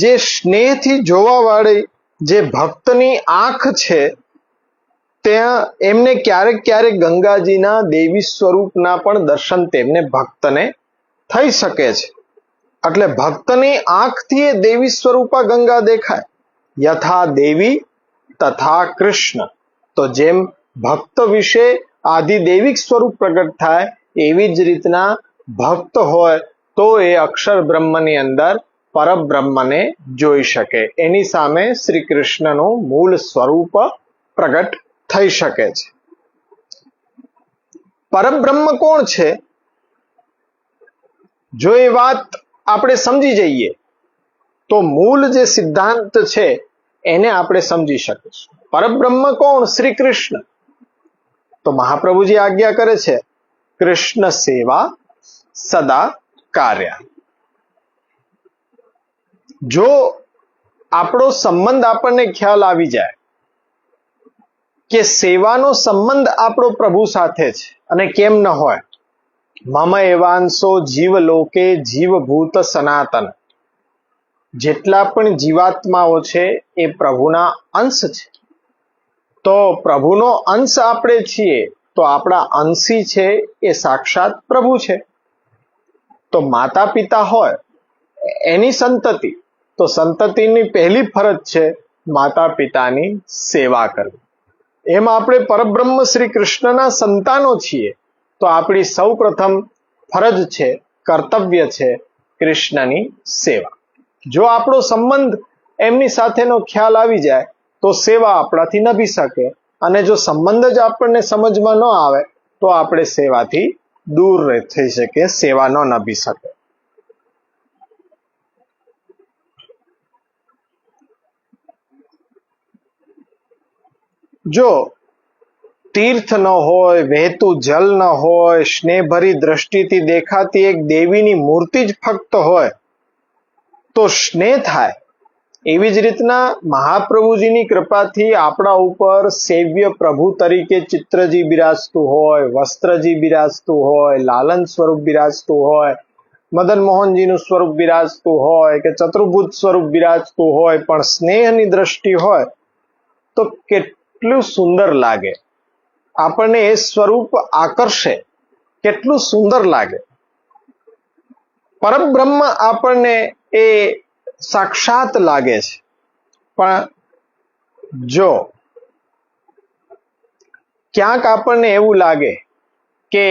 જે સ્નેહથી જોવા વાળી જે ભક્તની આંખ છે ત્યાં એમને ક્યારેક ક્યારેક ગંગાજીના દેવી સ્વરૂપના પણ દર્શન તેમને ભક્તને થઈ શકે છે. એટલે ભક્તની આંખથી એ દેવી સ્વરૂપા ગંગા દેખાય. યથા દેવી તથા કૃષ્ણ. તો જેમ ભક્ત વિશે આધિદૈવિક સ્વરૂપ પ્રગટ થાય એવી જ રીતના ભક્ત હોય તો એ અક્ષર બ્રહ્મની અંદર પરબ્રહ્મને જોઈ શકે. એની સામે શ્રી કૃષ્ણનું મૂળ સ્વરૂપ પ્રગટ થઈ શકે છે. પરબ્રહ્મ કોણ છે? જો એ વાત આપણે સમજી જઈએ તો મૂળ જે સિદ્ધાંત છે એને આપણે સમજી શકીશું. પરબ્રહ્મ કોણ? શ્રી કૃષ્ણ. તો મહાપ્રભુજી આજ્ઞા કરે છે, કૃષ્ણ સેવા સદા કાર્ય. જો આપણો સંબંધ આપણને ખ્યાલ આવી જાય કે સેવાનો સંબંધ આપણો પ્રભુ સાથે છે, અને કેમ ન હોય, મમ એવાંશો જીવ લોકે જીવભૂત સનાતન. જેટલા પણ જીવાત્માઓ છે એ પ્રભુના અંશ છે. તો પ્રભુનો અંશ આપણે છીએ તો આપણા અંશી છે એ સાક્ષાત પ્રભુ છે. તો માતા પિતા હોય એની સંતતિ, તો સંતતિની પહેલી ફરજ છે માતા પિતાની સેવા કરવી. એમ આપણે પરબ્રહ્મ શ્રી કૃષ્ણના સંતાનો છીએ તો આપણી સૌ પ્રથમ ફરજ છે, કર્તવ્ય છે કૃષ્ણની સેવા. જો આપણો સંબંધ એમની સાથેનો ખ્યાલ આવી જાય તો સેવા આપણાથી નભી શકે, અને જો સંબંધ જ આપણને સમજમાં ન આવે તો આપણે સેવાથી દૂર થઈ શકીએ, સેવા ન નભી શકે. જો તીર્થ ન હોય, વહેતું જલ ન હોય, સ્નેહભરી દ્રષ્ટિથી દેખાતી એક દેવીની મૂર્તિ જ ફક્ત હોય તો સ્નેહ થાય. એવી જ રીતના મહાપ્રભુજીની કૃપાથી આપણા ઉપર સેવ્ય પ્રભુ તરીકે ચિત્રજી બિરાજતું હોય, વસ્ત્રજી બિરાજતું હોય, લાલન સ્વરૂપ બિરાજતું હોય, મદન મોહનજીનું સ્વરૂપ બિરાજતું હોય કે ચતુર્ભુજ સ્વરૂપ બિરાજતું હોય, પણ સ્નેહની દ્રષ્ટિ હોય તો કેટલું સુંદર લાગે. આપણને એ સ્વરૂપ આકર્ષે, કેટલું સુંદર લાગે. પરબ્રહ્મ આપણને એ સાક્ષાત લાગે છે. પણ જો ક્યાંક આપણને એવું લાગે કે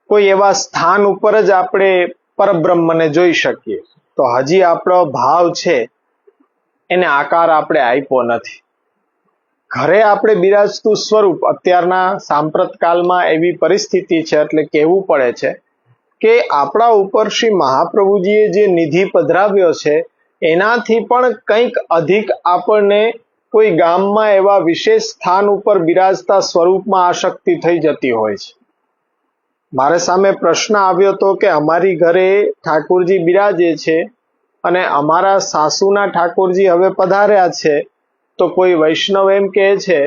કોઈ એવા સ્થાન ઉપર જ આપણે પરબ્રહ્મને જોઈ શકીએ તો હજી આપણો ભાવ છે એને આકાર આપણે આપ્યો નથી. ઘરે આપણે બિરાજતું સ્વરૂપ અત્યારના સાંપ્રત કાળમાં એવી પરિસ્થિતિ છે એટલે કહેવું પડે છે કે આપણા ઉપર શ્રી મહાપ્રભુજીએ જે નિધિ પધરાવ્યો છે એનાથી પણ કંઈક અધિક આપણને કોઈ ગામમાં એવા વિશેષ સ્થાન ઉપર બિરાજતા સ્વરૂપમાં આસક્તિ થઈ જતી હોય છે. મારે સામે પ્રશ્ન આવ્યો હતો કે અમારી ઘરે ઠાકોરજી બિરાજે છે અને અમારા સાસુના ઠાકોરજી હવે પધાર્યા છે, તો કોઈ વૈષ્ણવ એમ કહે છે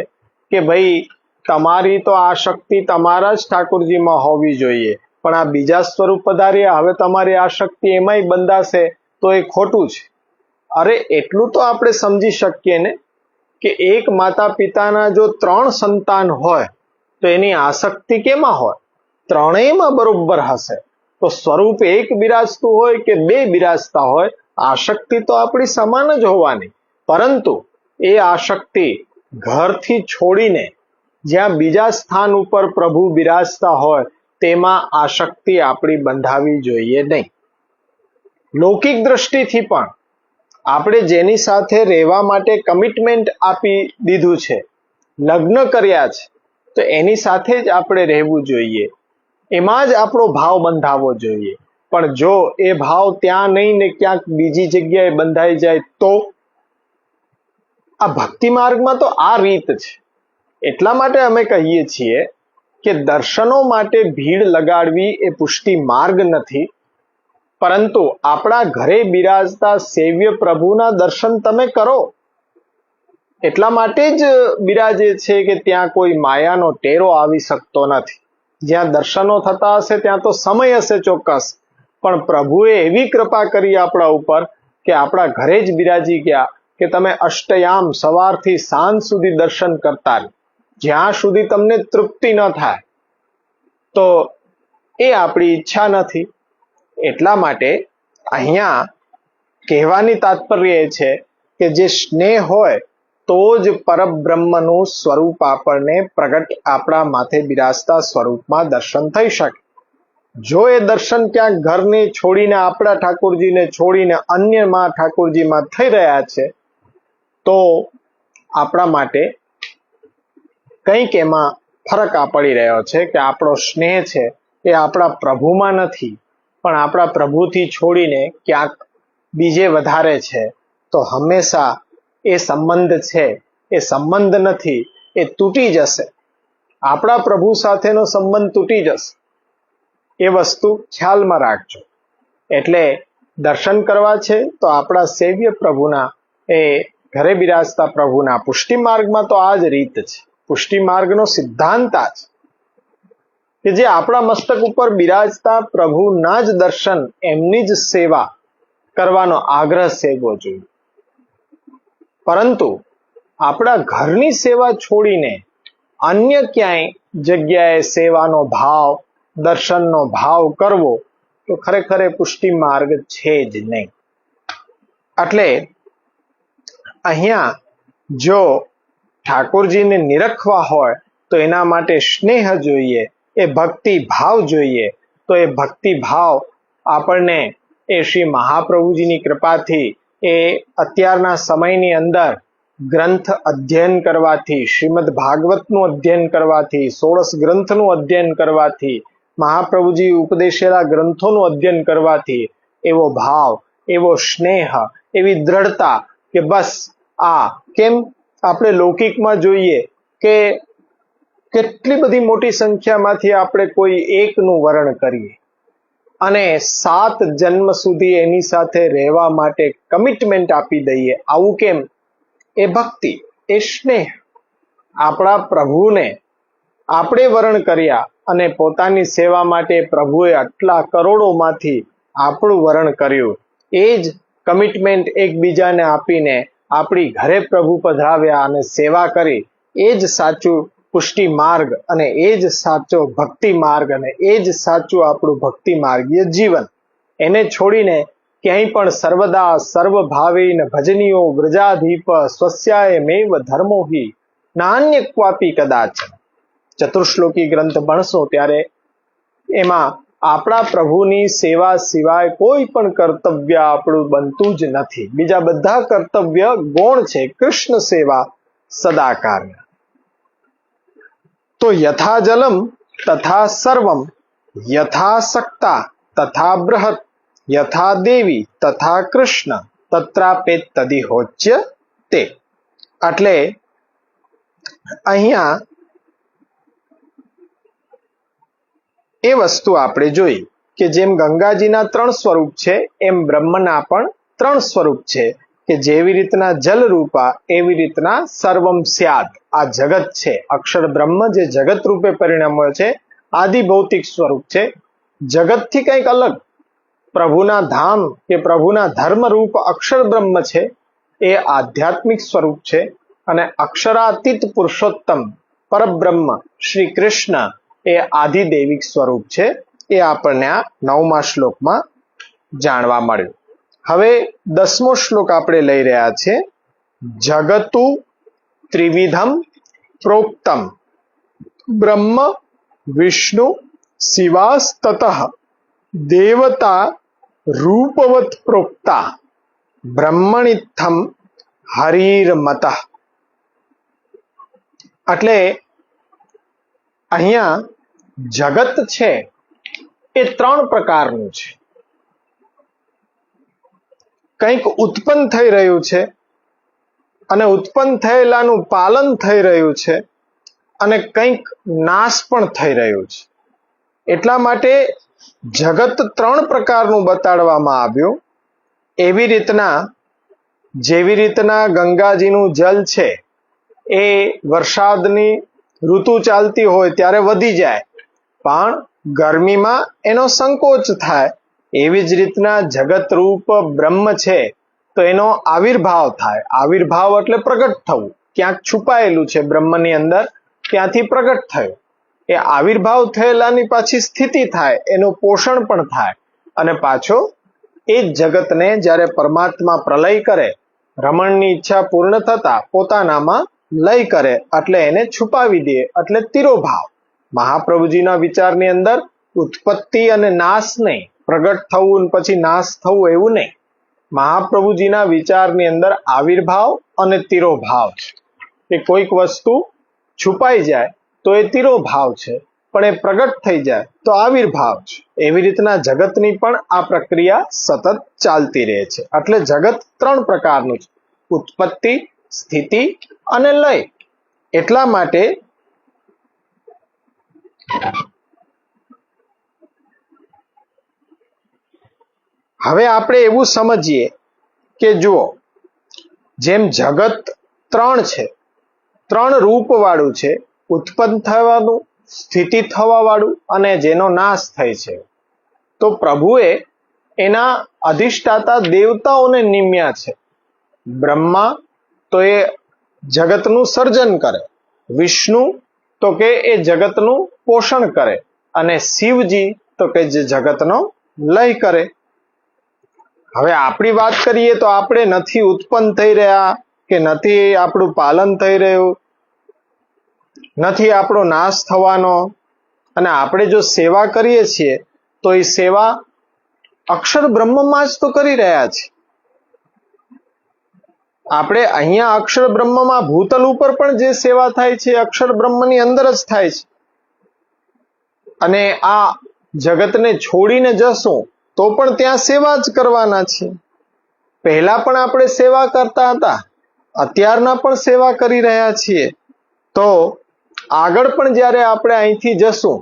કે ભાઈ તમારી તો આસક્તિ તમારા જ ઠાકોરજીમાં હોવી જોઈએ, પણ આ બીજા સ્વરૂપ પધાર્યા, હવે તમારી આસક્તિ એમાંય બંધાશે તો એ ખોટું છે. અરે એટલું તો આપણે સમજી શકીએ ને કે એક માતા પિતાના જો 3 સંતાન હોય તો એની આસક્તિ કેમાં હોય? ત્રણેયમાં બરોબર હશે. તો સ્વરૂપ એક બિરાજતું હોય કે 2 બિરાજતા હોય, આસક્તિ તો આપણી સમાન જ હોવાની. પરંતુ એ આસક્તિ ઘરથી છોડીને જ્યાં બીજા સ્થાન ઉપર પ્રભુ બિરાજતા હોય તેમાં આસક્તિ આપણી બંધાવી જોઈએ નહીં. લૌકિક દ્રષ્ટિથી પણ આપણે જેની સાથે રહેવા માટે કમિટમેન્ટ આપી દીધું છે, લગ્ન કર્યા છે, તો એની સાથે જ આપણે રહેવું જોઈએ, એમાં જ આપણો ભાવ બંધાવવો જોઈએ. પણ જો એ ભાવ ત્યાં નહીં ને ક્યાંક બીજી જગ્યાએ બંધાઈ જાય તો આ ભક્તિ માર્ગમાં તો આ રીત છે. એટલા માટે અમે કહીએ છીએ કે દર્શનો માટે ભીડ લગાડવી એ પુષ્ટિ માર્ગ નથી, પરંતુ આપણા ઘરે બિરાજતા સેવ્ય પ્રભુના દર્શન તમે કરો. એટલા માટે જ બિરાજે છે કે ત્યાં કોઈ માયાનો ટેરો આવી શકતો નથી. જ્યાં દર્શનો થતા હશે ત્યાં તો સમય હશે ચોક્કસ, પણ પ્રભુએ એવી કૃપા કરી આપણા ઉપર કે આપણા ઘરે જ બિરાજી ગયા કે તમે અષ્ટયામ સવારથી સાંજ સુધી દર્શન કરતા રહો. જ્યાં સુધી તમને તૃપ્તિ ન થાય તો એ આપણી ઈચ્છા નથી. એટલા માટે અહીંયા કહેવાની તાત્પર્ય એ છે કે જે સ્નેહ હોય તો જ પરબ્રહ્મનું સ્વરૂપ આપણને પ્રગટ આપણા માથે બિરાજતા સ્વરૂપમાં દર્શન થઈ શકે. જો એ દર્શન ક્યાંક ઘરને છોડીને આપણા ઠાકોરજીને છોડીને અન્ય માં ઠાકોરજીમાં થઈ રહ્યા છે તો આપણા માટે કંઈક એમાં ફરક પડી રહ્યો છે કે આપણો સ્નેહ છે એ આપણા પ્રભુમાં નથી પણ આપણા પ્રભુથી છોડીને ક્યાંક બીજે વધારે છે. તો હંમેશા એ સંબંધ છે એ સંબંધ નથી, એ તૂટી જશે. આપણા પ્રભુ સાથેનો સંબંધ તૂટી જશે. એ વસ્તુ ખ્યાલમાં રાખજો. એટલે દર્શન કરવા છે તો આપણા સેવ્ય પ્રભુના, એ ઘરે બિરાજતા પ્રભુના પુષ્ટિ માર્ગમાં તો આ જ રીત છે. પુષ્ટિ માર્ગનો સિદ્ધાંત આ છે કે જે આપણા મસ્તક ઉપર બિરાજતા પ્રભુના જ દર્શન, એમની જ સેવા કરવાનો આગ્રહ સેવવો જોઈએ. પરંતુ આપણા ઘરની સેવા છોડીને અન્ય ક્યાંય જગ્યાએ સેવાનો ભાવ, દર્શનનો ભાવ કરવો તો ખરેખર પુષ્ટિ માર્ગ છે જ નહીં. એટલે અહીંયા જો ઠાકોરજીને નિરખવા હોય તો એના માટે સ્નેહ જોઈએ, એ ભક્તિ ભાવ જોઈએ. તો એ ભક્તિ ભાવ આપણને એ શ્રી મહાપ્રભુજીની કૃપાથી, એ અત્યારના સમયની અંદર ગ્રંથ અધ્યયન કરવાથી, શ્રીમદ ભાગવતનું અધ્યયન કરવાથી, 16 ગ્રંથનું અધ્યયન કરવાથી, મહાપ્રભુજી ઉપદેશેલા ગ્રંથોનું અધ્યયન કરવાથી એવો ભાવ, એવો સ્નેહ, એવી દ્રઢતા કે બસ આ કેમ આપણે લૌકિકમાં જોઈએ કે કેટલી બધી મોટી સંખ્યામાંથી આપણે કોઈ એકનું વરણ કરીએ અને 7 જન્મ સુધી એની સાથે રહેવા માટે કમિટમેન્ટ આપી દઈએ. આવું કેમ? એ ભક્તિ, એ સ્નેહ. આપણા પ્રભુને આપણે વરણ કર્યા અને પોતાની સેવા માટે પ્રભુએ આટલા કરોડોમાંથી આપણું વરણ કર્યું. એ જ કમિટમેન્ટ એકબીજાને આપીને આપણી ઘરે પ્રભુ પધરાવ્યા અને સેવા કરી. એ જ સાચું પુષ્ટિ માર્ગ અને એ જ સાચો ભક્તિ માર્ગ અને એ જ સાચું આપણું ભક્તિ માર્ગીય જીવન. એને છોડીને ક્યાંય પણ સર્વદા સર્વભાવેન ભજનીયો વ્રજાધીપ સ્વસ્યાય મેવ ધર્મો હિ નાન્ય ક્વાપી કદાચ. ચતુશ્લોકી ગ્રંથ ભણશો ત્યારે એમાં આપણા પ્રભુની સેવા સિવાય કોઈ પણ કર્તવ્ય આપણું બનતું જ નથી. બીજા બધા કર્તવ્ય ગૌણ છે. કૃષ્ણ સેવા સદાકાર્ય. તો યથા જલમ તથા સર્વમ, યથા સક્તા તથા બૃહત, યથા દેવી તથા કૃષ્ણ તત્રાપેત તદિહોચ્ય તે. એટલે અહીંયા એ વસ્તુ આપણે જોઈ કે જેમ ગંગાજીના 3 સ્વરૂપ છે એમ બ્રહ્મના પણ 3 સ્વરૂપ છે કે જેવી રીતના જલ રૂપા એવી રીતના સર્વમ સ્યાદ. આ જગત છે, અક્ષર બ્રહ્મ જે જગત રૂપે પરિણમ્યો છે, આદિ ભૌતિક સ્વરૂપ છે. જગતથી કંઈક અલગ પ્રભુના ધામ કે પ્રભુના ધર્મ રૂપ અક્ષર બ્રહ્મ છે, એ આધ્યાત્મિક સ્વરૂપ છે. અને અક્ષરાતીત પુરુષોત્તમ પરબ્રહ્મ શ્રી કૃષ્ણ એ આધિદૈવિક સ્વરૂપ છે. એ આપણને આ 9મા શ્લોકમાં જાણવા મળ્યું. હવે 10મો શ્લોક આપણે લઈ રહ્યા છે. જગતુ ત્રિવિધમ પ્રોક્તમ બ્રહ્મ વિષ્ણુ શિવાસ્તત દેવતા રૂપવત પ્રોક્તા બ્રહ્મણિત્થમ હરિર્મત. એટલે અહીંયા જગત છે એ 3 પ્રકારનું છે. કંઈક ઉત્પન્ન થઈ રહ્યું છે અને ઉત્પન્ન થયેલાનું પાલન થઈ રહ્યું છે અને કંઈક નાશ પણ થઈ રહ્યું છે. એટલા માટે જગત 3 પ્રકારનું બતાડવામાં આવ્યું. એવી રીતના જેવી રીતના ગંગાજીનું જલ છે એ વરસાદની ઋતુ ચાલતી હોય ત્યારે વધી જાય પણ ગરમીમાં એનો સંકોચ થાય. એવી જ રીતના જગત રૂપ બ્રહ્મ છે તો એનો આવિર્ભાવ થાય. આવિર્ભાવ એટલે પ્રગટ થવું. ક્યાંક છુપાયેલું છે બ્રહ્મની અંદર ત્યાંથી પ્રગટ થયો. એ આવિર્ભાવ થયેલાની પાછી સ્થિતિ થાય, એનું પોષણ પણ થાય, અને પાછો એ જ જગતને જ્યારે પરમાત્મા પ્રલય કરે, રમણની ઈચ્છા પૂર્ણ થતા પોતાનામાં લય કરે, એટલે એને છુપાવી દે, એટલે તિરોભાવ. મહાપ્રભુજીના વિચારની અંદર ઉત્પત્તિ અને નાશ નહીં, પ્રગટ થવું પછી નાશ થવું એવું નહીં. મહાપ્રભુજીના વિચારની અંદર આવિર્ભાવ અને તિરોભાવ છે. એ કોઈક વસ્તુ છુપાઈ જાય તો એ તિરોભાવ છે, પણ એ પ્રગટ થઈ જાય તો આવિર્ભાવ છે. એવી રીતના જગતની પણ આ પ્રક્રિયા સતત ચાલતી રહે છે. એટલે જગત 3 પ્રકારનું છે: ઉત્પત્તિ, સ્થિતિ અને લય. એટલા માટે હવે આપણે એવું સમજીએ કે જુઓ, જેમ જગત 3 છે, 3 રૂપ વાળું છે: ઉત્પન્ન થવાનું, સ્થિતિ થવા વાળું અને જેનો નાશ થાય છે. તો પ્રભુએ એના અધિષ્ઠાતા દેવતાઓને નિમ્યા છે. બ્રહ્મા તો એ જગતનું સર્જન કરે, વિષ્ણુ તો કે એ જગતનું પોષણ કરે, અને શિવજી તો કે જે જગતનો લય કરે. હવે આપણી વાત કરીએ તો આપણે નથી ઉત્પન્ન થઈ રહ્યા, કે નથી આપણું પાલન થઈ રહ્યું, નથી આપણો નાશ થવાનો, અને આપણે જો સેવા કરીએ છીએ તો એ સેવા અક્ષર બ્રહ્મમાં જ તો કરી રહ્યા છે. આપણે અહીંયા અક્ષર બ્રહ્મમાં ભૂતલ ઉપર પણ જે સેવા થાય છે અક્ષર બ્રહ્મની અંદર જ થાય છે. અને આ જગતને છોડીને જશું તો પણ ત્યાં સેવા જ કરવાના છે. પહેલા પણ આપણે સેવા કરતા હતા, અત્યારના પણ સેવા કરી રહ્યા છીએ. તો આગળ પણ જ્યારે આપણે અહીંથી જશું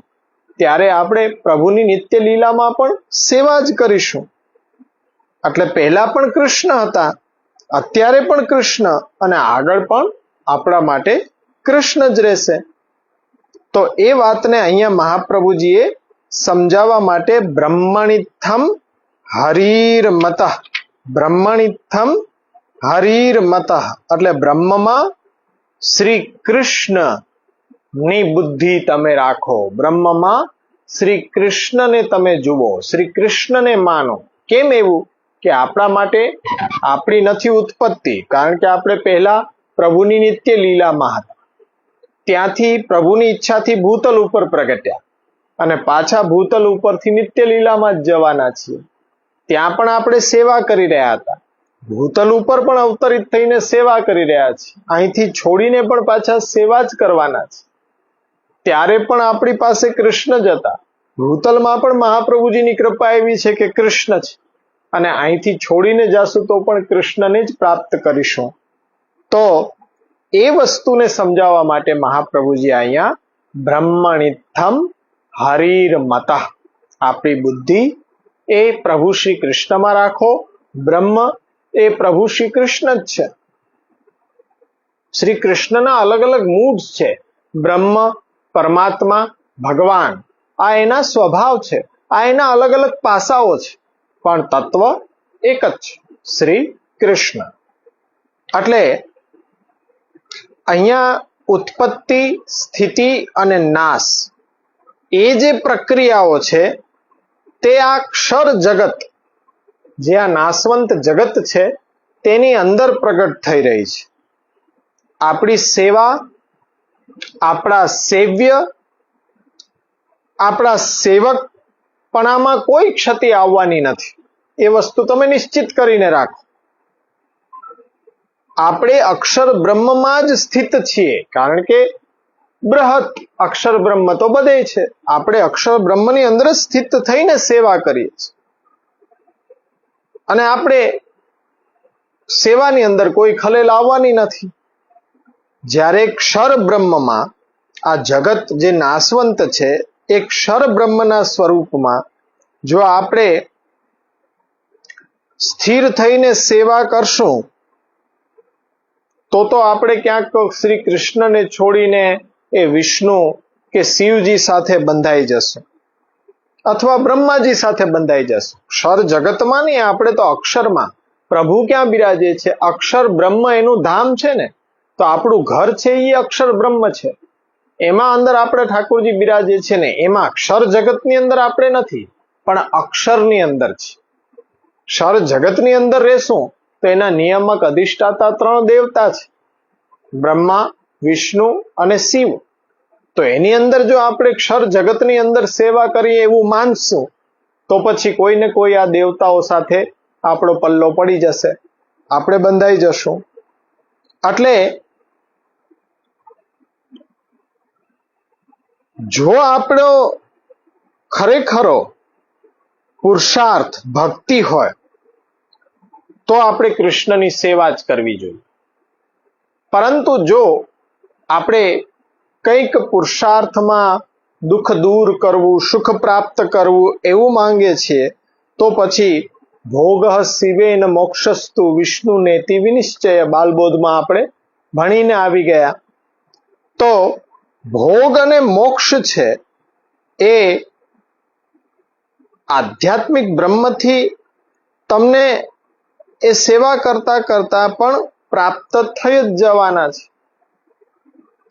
ત્યારે આપણે પ્રભુની નિત્ય લીલામાં પણ સેવા જ કરીશું. એટલે પહેલા પણ કૃષ્ણ હતા, અત્યારે પણ કૃષ્ણ, અને આગળ પણ આપણા માટે કૃષ્ણ જ રહેશે. તો એ વાતને અહીંયા મહાપ્રભુજીએ સમજાવવા માટે બ્રહ્મણિત્થમ હરિર્મતઃ, બ્રહ્મણિત્થમ હરિર્મતઃ એટલે બ્રહ્મમાં શ્રી કૃષ્ણની બુદ્ધિ તમે રાખો, બ્રહ્મમાં શ્રી કૃષ્ણને તમે જુઓ, શ્રી કૃષ્ણને માનો. કેમ એવું? કે આપણા માટે આપણી નથી ઉત્પત્તિ, કારણ કે આપણે પહેલા પ્રભુની નિત્ય લીલામાં હતા, ત્યાંથી પ્રભુની ઈચ્છાથી ભૂતલ ઉપર પ્રગટ્યા, અને પાછા ભૂતલ ઉપરથી નિત્ય લીલામાં જ જવાના છીએ. ત્યાં પણ આપણે સેવા કરી રહ્યા હતા, ભૂતલ ઉપર પણ અવતરિત થઈને સેવા કરી રહ્યા છીએ, અહીંથી છોડીને પણ પાછા સેવા જ કરવાના છે. ત્યારે પણ આપણી પાસે કૃષ્ણ જ હતા, ભૂતલમાં પણ મહાપ્રભુજીની કૃપા એવી છે કે કૃષ્ણ છે, અને અહીંથી છોડીને જાશું તો પણ કૃષ્ણને જ પ્રાપ્ત કરીશું. તો એ વસ્તુને સમજાવવા માટે મહાપ્રભુજી અહીંયા બ્રહ્મણિત્થમ હરિર્મતઃ, આપણી બુદ્ધિ એ પ્રભુ શ્રી કૃષ્ણમાં રાખો. બ્રહ્મ એ પ્રભુ શ્રી કૃષ્ણ જ છે. શ્રી કૃષ્ણના અલગ અલગ મૂડ્સ છે. બ્રહ્મ, પરમાત્મા, ભગવાન, આ એના સ્વભાવ છે, આ એના અલગ અલગ પાસાઓ છે, પણ તત્વ એક જ છે, શ્રી કૃષ્ણ. એટલે અહીંયા ઉત્પત્તિ, સ્થિતિ અને નાશ, એ જે પ્રક્રિયાઓ છે તે આ ક્ષર જગત, જે આ નાશવંત જગત છે તેની અંદર પ્રગટ થઈ રહી છે. આપણી સેવા, આપણા સેવ્ય, આપણા સેવક પણ આમાં કોઈ ક્ષતિ આવવાની નથી. એ વસ્તુ તમે નિશ્ચિત કરીને રાખો. આપણે અક્ષર બ્રહ્મમાં જ સ્થિત છીએ, કારણ કે બૃહત અક્ષર બ્રહ્મ તો બધે છે. આપણે અક્ષર બ્રહ્મની અંદર જ સ્થિત થઈને સેવા કરીએ છીએ, અને આપણે સેવાની અંદર કોઈ ખલેલ આવવાની નથી. જ્યારે ક્ષર બ્રહ્મમાં આ જગત જે નાશવંત છે એ ક્ષર બ્રહ્મના સ્વરૂપમાં જો આપણે સ્થિર થઈને સેવા કરશું તો આપણે ક્યાંક શ્રી કૃષ્ણને છોડીને એ વિષ્ણુ કે શિવજી સાથે બંધાઈ જશું, અથવા બ્રહ્માજી સાથે બંધાઈ જશું. ક્ષર જગતમાં નહીં, આપણે તો અક્ષરમાં. પ્રભુ ક્યાં બિરાજે છે? અક્ષર બ્રહ્મ એનું ધામ છે ને, તો આપણું ઘર છે એ અક્ષર બ્રહ્મ છે. એમાં અંદર આપણે ઠાકોરજી બિરાજે છે ને એમાં અક્ષર જગતની અંદર આપણે નથી, પણ અક્ષરની અંદર છે. ક્ષર જગતની અંદર રહેશું તો એના નિયામક અધિષ્ઠાતા 3 દેવતા છે, બ્રહ્મા, વિષ્ણુ અને શિવ. તો એની અંદર જો આપણે ક્ષર જગતની અંદર સેવા કરીએ એવું માનશું તો પછી કોઈ ને કોઈ આ દેવતાઓ સાથે આપણો પલ્લો પડી જશે, આપણે બંધાઈ જશું. એટલે જો આપણો ખરેખરો પુરુષાર્થ ભક્તિ હોય તો આપણે કૃષ્ણની સેવા જ કરવી જોઈએ. પરંતુ જો આપણે કંઈક પુરુષાર્થમાં દુઃખ દૂર કરવું, સુખ પ્રાપ્ત કરવું એવું માંગે છીએ તો પછી ભોગ શિવેન મોક્ષસ્તુ વિષ્ણુ નેતિ વિનિશ્ચય બાલબોધમાં આપણે ભણીને આવી ગયા. તો ભોગ અને મોક્ષ છે એ આધ્યાત્મિક બ્રહ્મથી તમને એ સેવા કરતા કરતા પણ પ્રાપ્ત થઈ જ જવાના છે.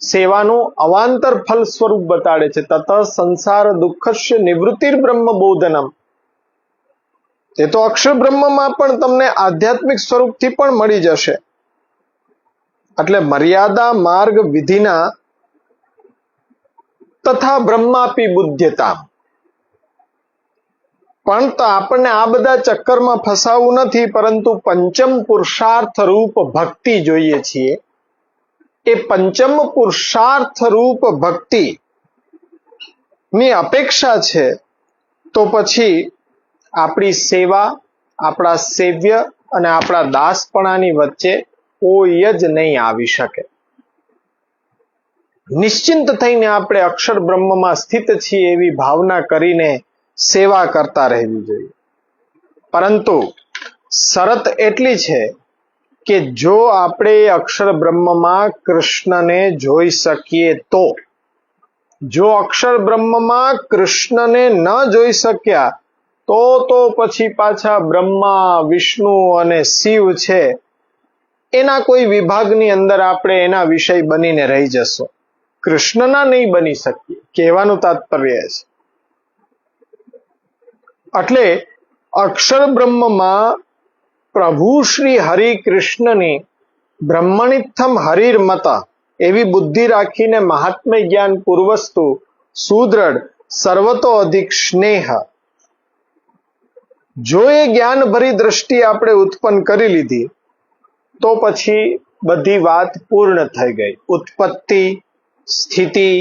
સેવાનું અવાંતર ફલ સ્વરૂપ બતાડે છે. તત સંસાર દુઃખસ્ય નિવૃત્તિર બ્રહ્મ બોધનમ. તે તો અક્ષર બ્રહ્મમાં પણ તમને આધ્યાત્મિક સ્વરૂપથી પણ મળી જશે. એટલે મર્યાદા માર્ગ વિધિના તથા બ્રહ્માપી બુદ્ધ્યતા. પણ તો આપણને આ બધા ચક્કરમાં ફસાવું નથી, પરંતુ પંચમ પુરુષાર્થ રૂપ ભક્તિ જોઈએ છીએ. એ પંચમ પુરુષાર્થ રૂપ ભક્તિ ની અપેક્ષા છે તો પછી આપણી સેવા, આપણા સેવ્ય અને આપણા દાસપણાની વચ્ચે કોઈ જ નહીં આવી શકે. નિશ્ચિંત થઈને આપણે અક્ષર બ્રહ્મમાં સ્થિત છીએ એવી ભાવના કરીને સેવા કરતા રહેવી જોઈએ. પરંતુ શરત એટલી છે કે જો આપણે અક્ષર બ્રહ્મમાં કૃષ્ણને જોઈ શકીએ તો. જો અક્ષર બ્રહ્મમાં કૃષ્ણને ન જોઈ શક્યા તો પછી પાછા બ્રહ્મા, વિષ્ણુ અને શિવ છે એના કોઈ વિભાગની અંદર આપણે એના વિષય બનીને રહી જશું, કૃષ્ણના નહીં બની શકીએ, કહેવાનું તાત્પર્ય છે. એટલે અક્ષર બ્રહ્મમાં પ્રભુ શ્રી હરિ કૃષ્ણની બ્રહ્મણિત્થમ હરિર્મત એવી બુદ્ધિ રાખીને મહાત્મ્ય જ્ઞાન પૂર્વસ્તુ સુદ્રઢ સર્વતો અધિક સ્નેહ. જો એ જ્ઞાન ભરી દ્રષ્ટિ આપણે ઉત્પન્ન કરી લીધી તો પછી બધી વાત પૂર્ણ થઈ ગઈ. ઉત્પત્તિ, સ્થિતિ,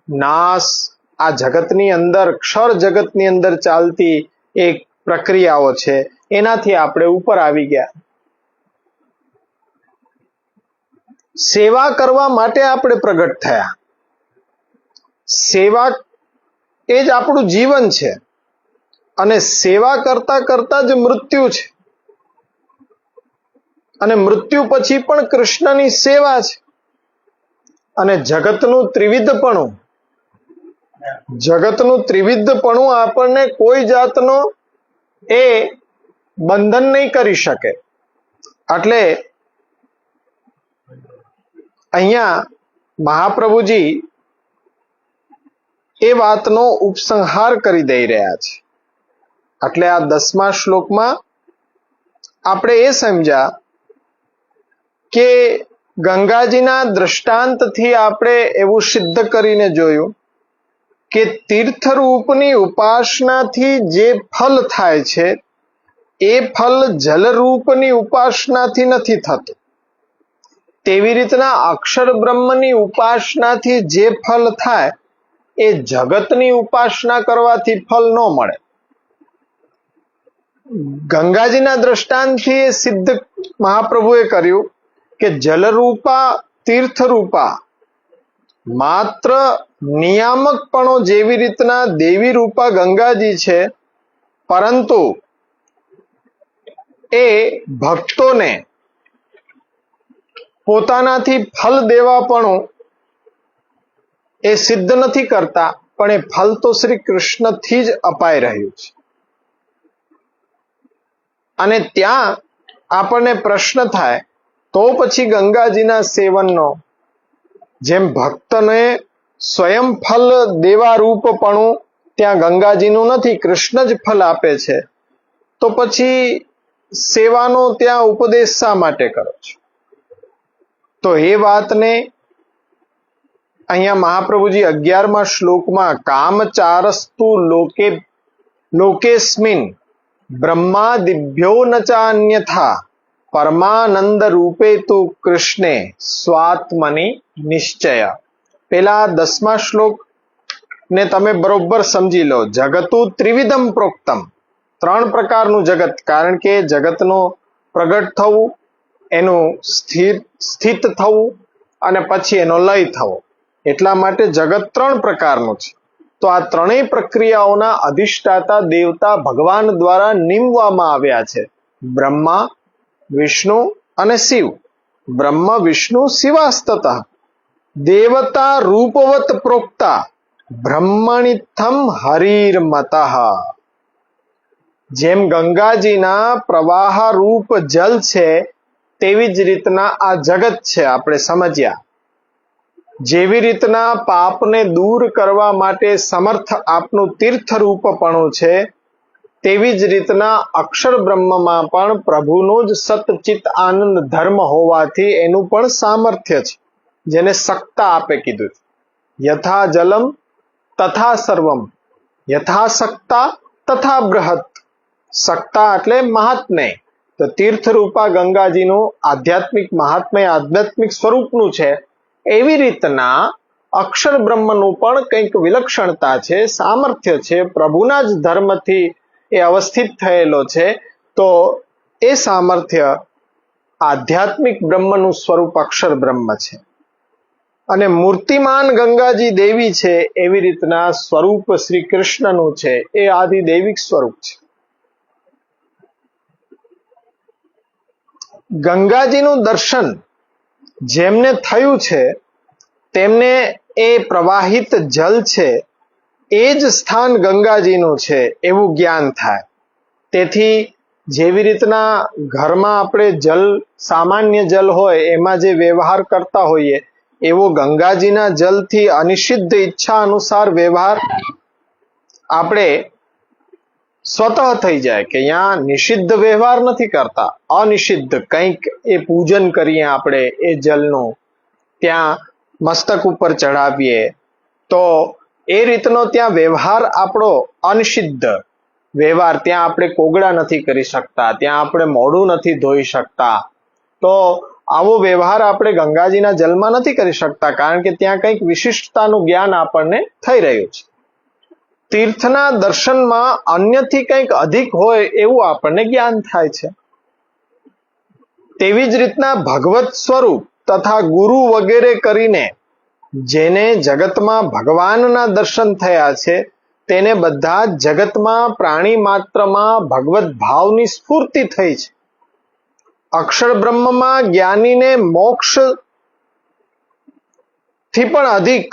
નાશ, આ જગતની અંદર ક્ષર જગતની અંદર ચાલતી એક પ્રક્રિયાઓ છે એનાથી આપણે ઉપર આવી ગયા. સેવા કરવા માટે આપણે પ્રગટ થયા. સેવા એ જ આપણું જીવન છે અને સેવા કરતા કરતા જ મૃત્યુ છે અને મૃત્યુ પછી પણ કૃષ્ણની સેવા છે. અને જગતનું ત્રિવિધપણું આપણને કોઈ જાતનો એ બંધન નહીં કરી શકે. એટલે અહીંયા મહાપ્રભુજી એ વાતનો ઉપસંહાર કરી દઈ રહ્યા છે. એટલે આ 10મા શ્લોકમાં આપણે એ સમજ્યા કે ગંગાજીના દ્રષ્ટાંતથી આપણે એવું સિદ્ધ કરીને જોયું કે તીર્થરૂપની ઉપાસનાથી જે ફલ થાય છે એ ફલ જલરૂપની ઉપાસનાથી નથી થતું. તેવી રીતના અક્ષર બ્રહ્મની ઉપાસનાથી જે ફલ થાય એ જગતની ઉપાસના કરવાથી ફલ ન મળે. ગંગાજીના દ્રષ્ટાંતથી એ સિદ્ધ મહાપ્રભુએ કર્યું કે જલરૂપા, તીર્થરૂપા માત્ર નિયામકપણો જેવી રીતના દેવી રૂપા ગંગાજી છે, પરંતુ એ ભક્તોને પોતાનાથી ફલ દેવાપણું એ સિદ્ધ નથી કરતા, પણ એ ફલ તો શ્રી કૃષ્ણથી જ અપાઈ રહ્યું છે. અને ત્યાં આપણને પ્રશ્ન થાય તો પછી ગંગાજીના સેવનનો જેમ ભક્તને સ્વયં ફલ દેવા રૂપપણું ત્યાં ગંગાજીનું નથી, કૃષ્ણ જ ફલ આપે છે, તો પછી સેવાનો ત્યાં ઉપદેશ શા માટે કરો છો? તો એ વાતને અહીંયા મહાપ્રભુજી 11મા શ્લોકમાં કામચારસ્તુ લોકેસ્મિન બ્રહ્માદિભ્યો ન ચાન્યથા પરમાનંદ રૂપે તુ કૃષ્ણે સ્વાત્મની નિશ્ચય. પેલા 10મા શ્લોક ને તમે બરોબર સમજી લો. જગતુ ત્રિવિધમ પ્રોક્તમ, 3 પ્રકારનું જગત, કારણ કે જગતનો પ્રગટ થવું, એનું સ્થિત થવું અને પછી એનો લય થવો, એટલા માટે જગત 3 પ્રકારનું છે. તો આ ત્રણેય પ્રક્રિયાઓના અધિષ્ઠાતા દેવતા ભગવાન દ્વારા નિમવામાં આવ્યા છે, બ્રહ્મા, વિષ્ણુ અને શિવ. બ્રહ્મ વિષ્ણુ શિવાસ્તત દેવતા રૂપવત પ્રોક્તા બ્રહ્મણિથમ હરિર્મતઃ. જેમ ગંગાજીના પ્રવાહ રૂપ જલ છે તેવી જ રીતના આ જગત છે, આપણે સમજ્યા. જેવી રીતના પાપને દૂર કરવા માટે સમર્થ આપનું તીર્થરૂપપણું છે, તેવી જ રીતના અક્ષર બ્રહ્મમાં પણ પ્રભુનો જ સતચિત આનંદ ધર્મ હોવાથી એનું પણ સામર્થ્ય છે, જેને સત્તા આપે કીધું. યથા જલમ તથા સર્વમ યથા સત્તા તથા બૃહત. સત્તા એટલે મહાત્મ્ય. તો તીર્થરૂપા ગંગાજીનું આધ્યાત્મિક મહાત્મ્ય આધ્યાત્મિક સ્વરૂપનું છે, એવી રીતના અક્ષર બ્રહ્મનું પણ કંઈક વિલક્ષણતા છે, સામર્થ્ય છે, પ્રભુના જ ધર્મથી એ અવસ્થિત થયેલો છે. તો એ સામર્થ્ય આધ્યાત્મિક બ્રહ્મનું સ્વરૂપ અક્ષર બ્રહ્મ છે. અને મૂર્તિમાન ગંગાજી દેવી છે, એવી રીતના સ્વરૂપ શ્રી કૃષ્ણનું છે, એ આદિદૈવિક સ્વરૂપ છે. ગંગાજીનું દર્શન જેમને થયું છે તેમને એ પ્રવાહિત જલ છે એ જ સ્થાન ગંગાજીનું છે એવું જ્ઞાન થાય. તેથી જેવી રીતના ઘરમાં આપણે જલ, સામાન્ય જલ હોય એમાં જે વ્યવહાર કરતા હોઈએ, એવો ગંગાજીના જલથી અનિષિદ્ધ ઈચ્છા અનુસાર વ્યવહાર આપણે સ્વતઃ થઈ જાય કે અહીંયા નિષિદ્ધ વ્યવહાર નથી કરતા, અનિષિદ્ધ કંઈક એ પૂજન કરીએ આપણે એ જલનું, ત્યાં મસ્તક ઉપર ચડાવીએ, તો એ રીતનો ત્યાં વ્યવહાર આપણો અનિષિદ્ધ વ્યવહાર, ત્યાં આપણે કોગળા નથી કરી શકતા, ત્યાં આપણે મોઢું નથી ધોઈ શકતા, તો આવો વ્યવહાર આપણે ગંગાજીના જલમાં નથી કરી શકતા, કારણ કે ત્યાં કંઈક વિશિષ્ટતાનું જ્ઞાન આપણને થઈ રહ્યું છે. તીર્થના દર્શનમાં અન્યથી કંઈક અધિક હોય એવું આપણને જ્ઞાન થાય છે. તેવી જ રીતના ભગવત સ્વરૂપ તથા ગુરુ વગેરે કરીને જેને જગતમાં ભગવાનના દર્શન થયા છે, તેને બધા જગતમાં પ્રાણી માત્રમાં ભગવત ભાવની સ્ફૂર્તિ થઈ છે. અક્ષર બ્રહ્મમાં જ્ઞાનીને મોક્ષ થી પણ અધિક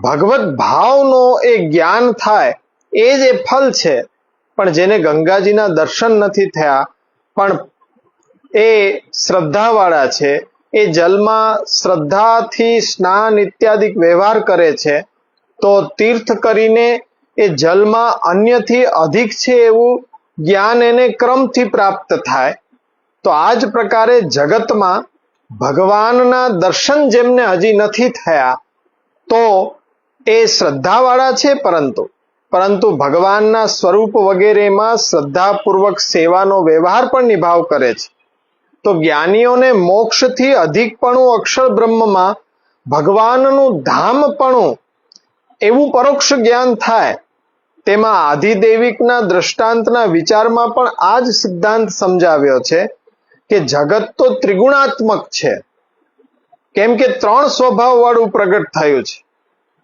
ભગવત ભાવનો એ જ્ઞાન થાય, એ જ એ ફલ છે. પણ જેને ગંગાજીના દર્શન નથી થયા પણ એ શ્રદ્ધાવાળા છે, એ જલમાં શ્રદ્ધાથી સ્નાન ઇત્યાદિ વ્યવહાર કરે છે, તો તીર્થ કરીને એ જલમાં અન્યથી અધિક છે એવું જ્ઞાન એને ક્રમથી પ્રાપ્ત થાય. તો આ જ પ્રકારે જગતમાં ભગવાનના દર્શન જેમને હજી નથી થયા, તો એ શ્રદ્ધાવાળા છે, પરંતુ ભગવાનના સ્વરૂપ વગેરેમાં શ્રદ્ધાપૂર્વક સેવાનો વ્યવહાર પણ નિભાવ કરે છે. તો જ્ઞાનીઓને મોક્ષથી અધિકપણું અક્ષર બ્રહ્મમાં ભગવાનનું ધામપણું એવું પરોક્ષ જ્ઞાન થાય. તેમાં આધિદૈવિકના દ્રષ્ટાંતના વિચારમાં પણ આ જ સિદ્ધાંત સમજાવ્યો છે કે જગત તો ત્રિગુણાત્મક છે, કેમ કે 3 સ્વભાવવાળું પ્રગટ થયું છે.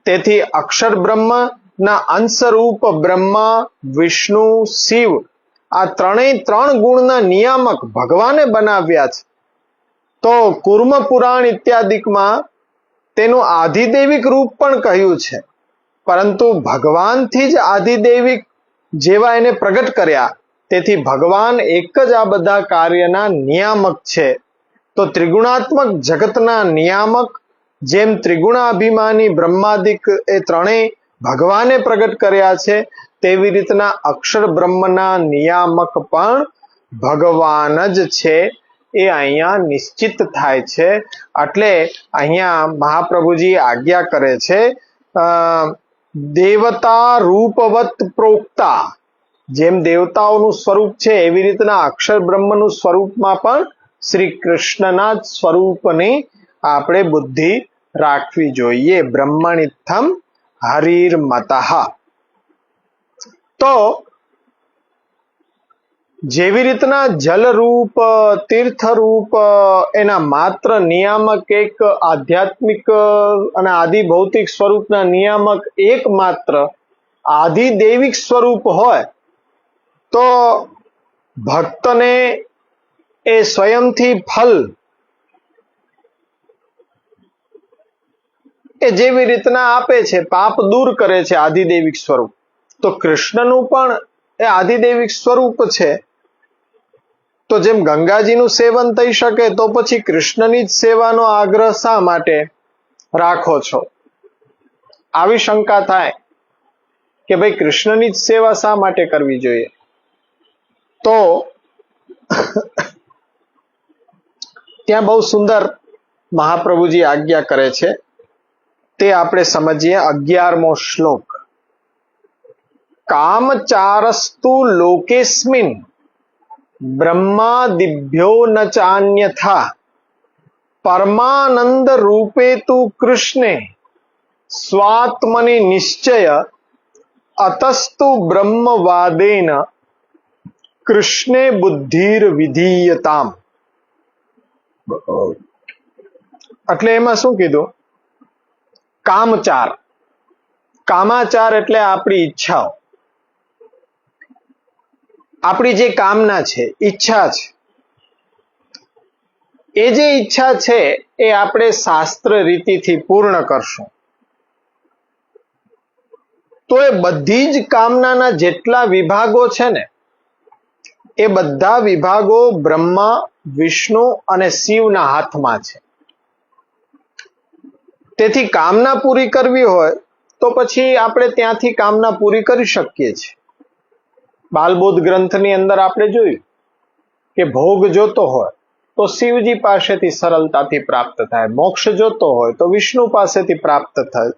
તેથી અક્ષર બ્રહ્મના અંશરૂપ બ્રહ્મા, વિષ્ણુ, શિવ, આ ત્રણેય 3 ગુણના નિયામક ભગવાને બનાવ્યા છે. તો કુર્મ પુરાણ ઇત્યાદિકમાં તેનું આધિદૈવિક રૂપ પણ કહ્યું છે, પરંતુ ભગવાનથી જ આધિદૈવિક જેવા એને પ્રગટ કર્યા, તેથી ભગવાન એક જ આ બધા કાર્યના નિયામક છે. તો ત્રિગુણાત્મક જગતના નિયામક જેમ ત્રિગુણાભિમાની બ્રહ્માદિક એ ત્રણેય ભગવાને પ્રગટ કર્યા છે, તેવી રીતના અક્ષર બ્રહ્મના નિયામક પણ ભગવાન જ છે, એ અહીંયા નિશ્ચિત થાય છે. એટલે અહીંયા મહાપ્રભુજી આજ્ઞા કરે છે, દેવતા રૂપવત પ્રોક્તા, જેમ દેવતાઓનું સ્વરૂપ છે એવી રીતના અક્ષર બ્રહ્મનું સ્વરૂપમાં પણ શ્રી કૃષ્ણના સ્વરૂપની આપણે બુદ્ધિ રાખવી જોઈએ. બ્રહ્મણિત્થમ હરિર્મતઃ. તો જેવી રીતના જલરૂપ, તીર્થરૂપ એના માત્ર નિયામક એક આધ્યાત્મિક અને આદિ ભૌતિક સ્વરૂપના નિયામક એકમાત્ર આધિદૈવિક સ્વરૂપ હોય, તો ભક્તને એ સ્વયંથી ફલ એ જેવી રીતના આપે છે, પાપ દૂર કરે છે આધિદૈવિક સ્વરૂપ, તો કૃષ્ણનું પણ એ આધિદૈવિક સ્વરૂપ છે. તો જેમ ગંગાજીનું સેવન થઈ શકે, તો પછી કૃષ્ણની જ સેવાનો આગ્રહ શા માટે રાખો છો? આવી શંકા થાય કે ભાઈ કૃષ્ણની જ સેવા શા માટે કરવી જોઈએ? તો ત્યાં બહુ સુંદર મહાપ્રભુજી આજ્ઞા કરે છે, તે આપણે સમજીએ. 11મો શ્લોક. કામચારસ્તુ લોકેસ્મિન બ્રહ્માદિભ્યો ન ચાન્યથા પરમાનંદ રૂપે તુ કૃષ્ણે સ્વાત્મનિ નિશ્ચય અતસ્તુ બ્રહ્મવાદેન કૃષ્ણે બુદ્ધિર વિધીયતામ. એટલે એમાં શું કીધું? કામચાર. કામાચાર એટલે આપણી ઈચ્છાઓ, આપણી જે કામના છે, ઈચ્છા છે, એ જે ઈચ્છા છે એ આપણે શાસ્ત્ર રીતિથી પૂર્ણ કરશું, તો એ બધી જ કામનાના જેટલા વિભાગો છે ને, એ બધા વિભાગો બ્રહ્મા, વિષ્ણુ અને શિવના હાથમાં છે. તેથી કામના પૂરી કરવી હોય તો પછી આપણે ત્યાંથી કામના પૂરી કરી શકીએ છીએ. બાલબોધ ગ્રંથની અંદર આપણે જોયું કે ભોગ જોતો હોય તો શિવજી પાસેથી સરળતાથી પ્રાપ્ત થાય, મોક્ષ જોતો હોય તો વિષ્ણુ પાસેથી પ્રાપ્ત થાય.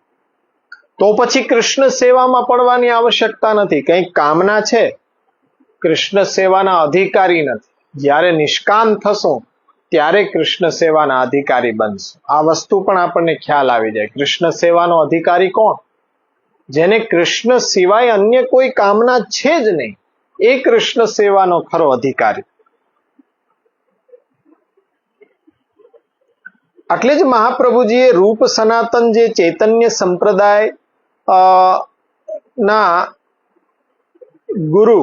તો પછી કૃષ્ણ સેવામાં પડવાની આવશ્યકતા નથી. કંઈક કામના છે, કૃષ્ણ સેવાના અધિકારી નથી. જ્યારે નિષ્કામ થશું ત્યારે કૃષ્ણ સેવાના અધિકારી બનશું. આ વસ્તુ પણ આપણને ખ્યાલ આવી જાય. કૃષ્ણ સેવાનો અધિકારી કોણ? જેને કૃષ્ણ સિવાય અન્ય કોઈ કામના છે જ નહીં, એ કૃષ્ણ સેવાનો ખરો અધિકારી. એટલે જ મહાપ્રભુજીએ રૂપ સનાતન જે ચૈતન્ય સંપ્રદાય ના ગુરુ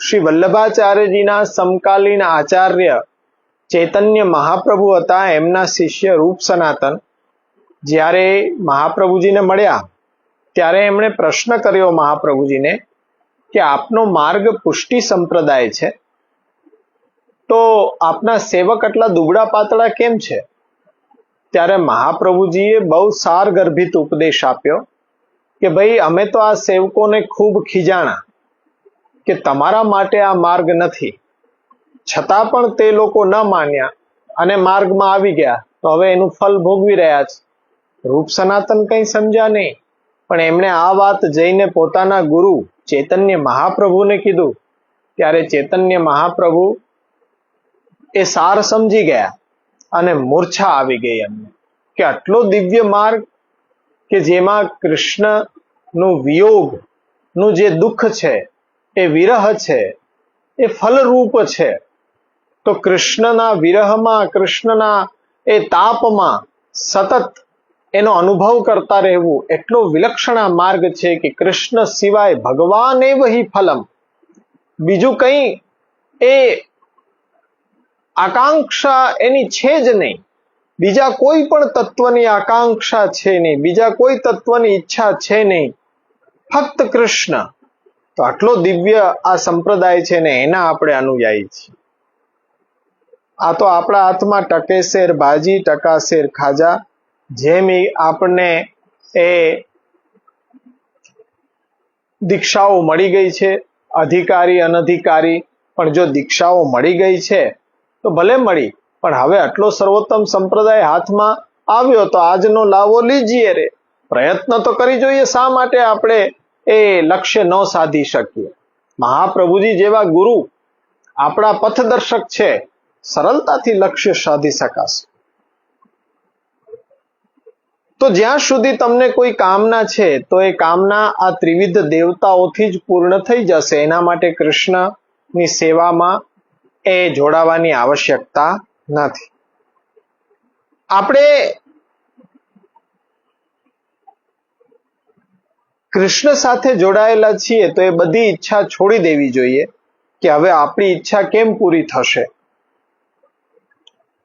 શ્રી વલ્લભાચાર્યજીના સમકાલીન આચાર્ય ચૈતન્ય મહાપ્રભુ હતા, એમના શિષ્ય રૂપ સનાતન જ્યારે મહાપ્રભુજીને મળ્યા ત્યારે એમણે પ્રશ્ન કર્યો મહાપ્રભુજીને કે આપનો માર્ગ પુષ્ટિ સંપ્રદાય છે, તો આપના સેવક આટલા દુબળા પાતળા કેમ છે? ત્યારે મહાપ્રભુજીએ બહુ સારગર્ભિત ઉપદેશ આપ્યો કે ભાઈ, અમે તો આ સેવકોને ખૂબ ખીજાણા કે તમારા માટે આ માર્ગ નથી, છતાં પણ તે લોકો ન માન્યા અને માર્ગમાં આવી ગયા, તો હવે એનું ફલ ભોગવી રહ્યા છે. રૂપ સનાતન કંઈ સમજ્યા નહીં, પણ એમણે આ વાત જઈને પોતાના ગુરુ ચૈતન્ય મહાપ્રભુને કીધું. ત્યારે ચૈતન્ય મહાપ્રભુ એ સાર સમજી ગયા અને મૂર્છા આવી ગઈ એમને કે આટલો દિવ્ય માર્ગ કે જેમાં કૃષ્ણનું વિયોગનું જે દુઃખ છે, એ વિરહ છે, એ ફલરૂપ છે. તો કૃષ્ણના વિરહમાં, કૃષ્ણના એ તાપમાં સતત એનો અનુભવ કરતા રહેવું એટલો વિલક્ષણ માર્ગ છે કે કૃષ્ણ સિવાય ભગવાન એવ હિ ફલમ, બીજું કંઈ એ આકાંક્ષા એની છે જ નહીં, બીજા કોઈ પણ તત્વની આકાંક્ષા છે નહીં, બીજા કોઈ તત્વની ઈચ્છા છે નહીં, ફક્ત કૃષ્ણ. તો આટલો દિવ્ય આ સંપ્રદાય છે ને એના આપણે અનુયાયી છીએ. આ તો આપણા હાથમાં ટકેસેર ભાજી, ટકાસેર ખાજા, જેમ આપણને એ દીક્ષાઓ મળી ગઈ છે, અધિકારી અનધિકારી, પણ જો દીક્ષાઓ મળી ગઈ છે તો ભલે મળી, પણ હવે આટલો સર્વોત્તમ સંપ્રદાય હાથમાં આવ્યો તો આજનો લાવો લીજીએ રે. પ્રયત્ન તો કરી જોઈએ, શા માટે આપણે એ લક્ષ્ય ન સાધી શકીએ? મહાપ્રભુજી જેવા ગુરુ આપણા પથદર્શક છે, સરળતાથી લક્ષ્ય સાધી શકાશે. તો જ્યાં સુધી તમને કોઈ કામના છે તો એ કામના આ ત્રિવિધ દેવતાઓથી જ પૂર્ણ થઈ જશે. એના માટે કૃષ્ણની સેવામાં એ જોડાવાની આવશ્યકતા નથી. આપણે કૃષ્ણ સાથે જોડાયેલા છીએ તો એ બધી ઈચ્છા છોડી દેવી જોઈએ કે હવે આપણી ઈચ્છા કેમ પૂરી થશે.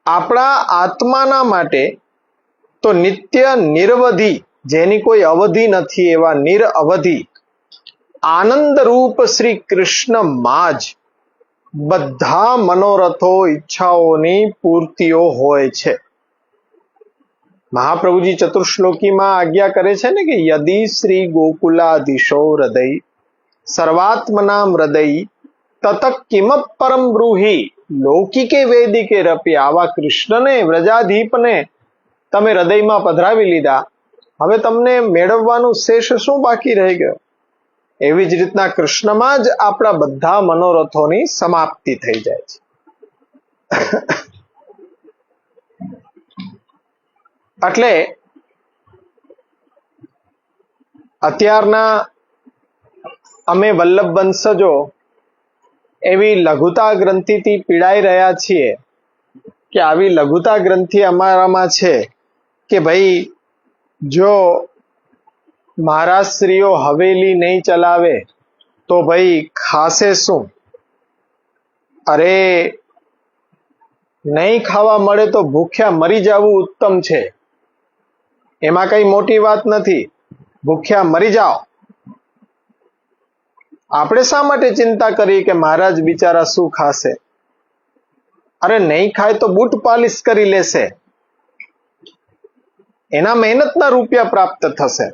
આપણા આત્માના માટે તો નિત્ય નિરવધિ, જેની કોઈ અવધિ નથી એવા નિરઅવધિ આનંદ રૂપ શ્રી કૃષ્ણમાં જ બધા મનોરથો ઈચ્છાઓની પૂર્તિઓ હોય છે. મહાપ્રભુજી ચતુર્શ્લોકીમાં આજ્ઞા કરે છે ને કે યદિ શ્રી ગોકુલાધીશો હૃદય સર્વાત્મનામ હૃદય તત કિમ પરમ બ્રૂહી લૌકિકે વૈદિકે રપી. આવા કૃષ્ણને વ્રજાધીપને તમે હૃદયમાં પધરાવી લીધા, હવે તમને મેળવવાનું શેષ શું બાકી રહી ગયો? એવી જ રીતના કૃષ્ણમાં જ આપણા બધા મનોરથોની સમાપ્તિ થઈ જાય છે. એટલે અત્યારના અમે વલ્લભ વંશજો એવી લઘુતા ગ્રંથિથી પીડાઈ રહ્યા છીએ કે આવી લઘુતા ગ્રંથિ અમારામાં છે કે ભાઈ જો મહારાજશ્રીઓ હવેલી નહીં ચલાવે તો ભાઈ ખાશે શું? અરે નહીં ખાવા મળે તો ભૂખ્યા મરી જવું ઉત્તમ છે, એમાં કઈ મોટી વાત નથી. ભૂખ્યા મરી જાઓ. આપણે શા માટે ચિંતા કરી કે મહારાજ બિચારા શું ખાશે? અરે નહીં ખાય તો બૂટ પાલિશ કરી લેશે, એના મહેનતના રૂપિયા પ્રાપ્ત થશે.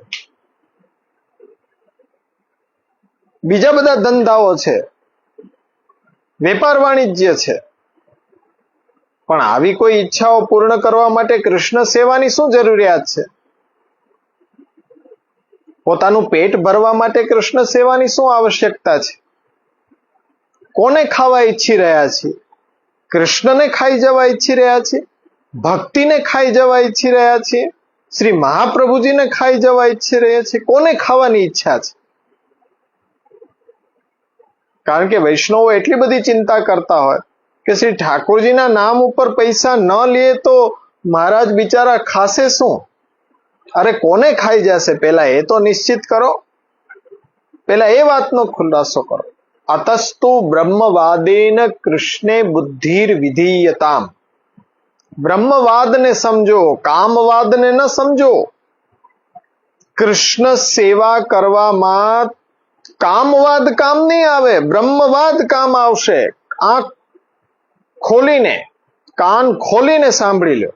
બીજા બધા ધંધાઓ છે, વેપાર વાણિજ્ય છે, પણ આવી કોઈ ઈચ્છાઓ પૂર્ણ કરવા માટે કૃષ્ણ સેવાની શું જરૂરિયાત છે? પોતાનું પેટ ભરવા માટે કૃષ્ણ સેવાની શું આવશ્યકતા છે? કોને ખાવા ઈચ્છી રહ્યા છીએ? કૃષ્ણને ખાઈ જવા ઈચ્છી રહ્યા છીએ? ભક્તિને ખાઈ જવા ઈચ્છી રહ્યા છીએ? શ્રી મહાપ્રભુજીને ખાઈ જવા ઈચ્છી રહ્યા છીએ? કોને ખાવાની ઈચ્છા છે? કારણ કે વૈષ્ણવો એટલી બધી ચિંતા કરતા હોય કે શ્રી ઠાકોરજીના નામ ઉપર પૈસા ન લે તો મહારાજ બિચારા ખાશે શું? અરે કોને ખાઈ જશે? પેલા એ તો નિશ્ચિત કરો, પેલા એ વાતનો ખુલાસો કરો. અતસ્તુ બ્રહ્મવાદેન કૃષ્ણે બુદ્ધિર વિધીયતામ. બ્રહ્મવાદને સમજો, કામવાદને ન સમજો. કૃષ્ણ સેવા કરવામાં કામવાદ કામ નહીં આવે, બ્રહ્મવાદ કામ આવશે. આંખ ખોલીને, કાન ખોલીને સાંભળી લો.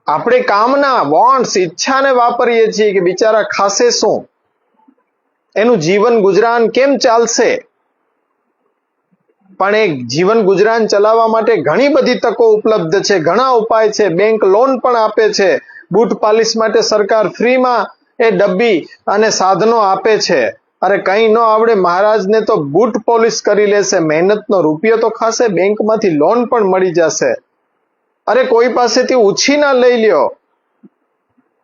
આપણે કામના, વોન્ટ્સ, ઈચ્છાને વાપરીએ છીએ કે બિચારા ખાશે શું, એનું જીવન ગુજરાન કેમ ચાલશે. પણ એ જીવન ગુજરાન ચલાવવા માટે ઘણી બધી તકો ઉપલબ્ધ છે, ઘણા ઉપાય છે. બેંક લોન પણ આપે છે. બૂટ પાલિશ માટે સરકાર ફ્રીમાં એ ડબ્બી અને સાધનો આપે છે. અરે કંઈ ન આવડે મહારાજને તો બૂટ પોલિશ કરી લેશે, મહેનતનો રૂપિયો તો ખાશે, બેંકમાંથી લોન પણ મળી જશે. અરે કોઈ પાસેથી ઉછીના લઈ લ્યો.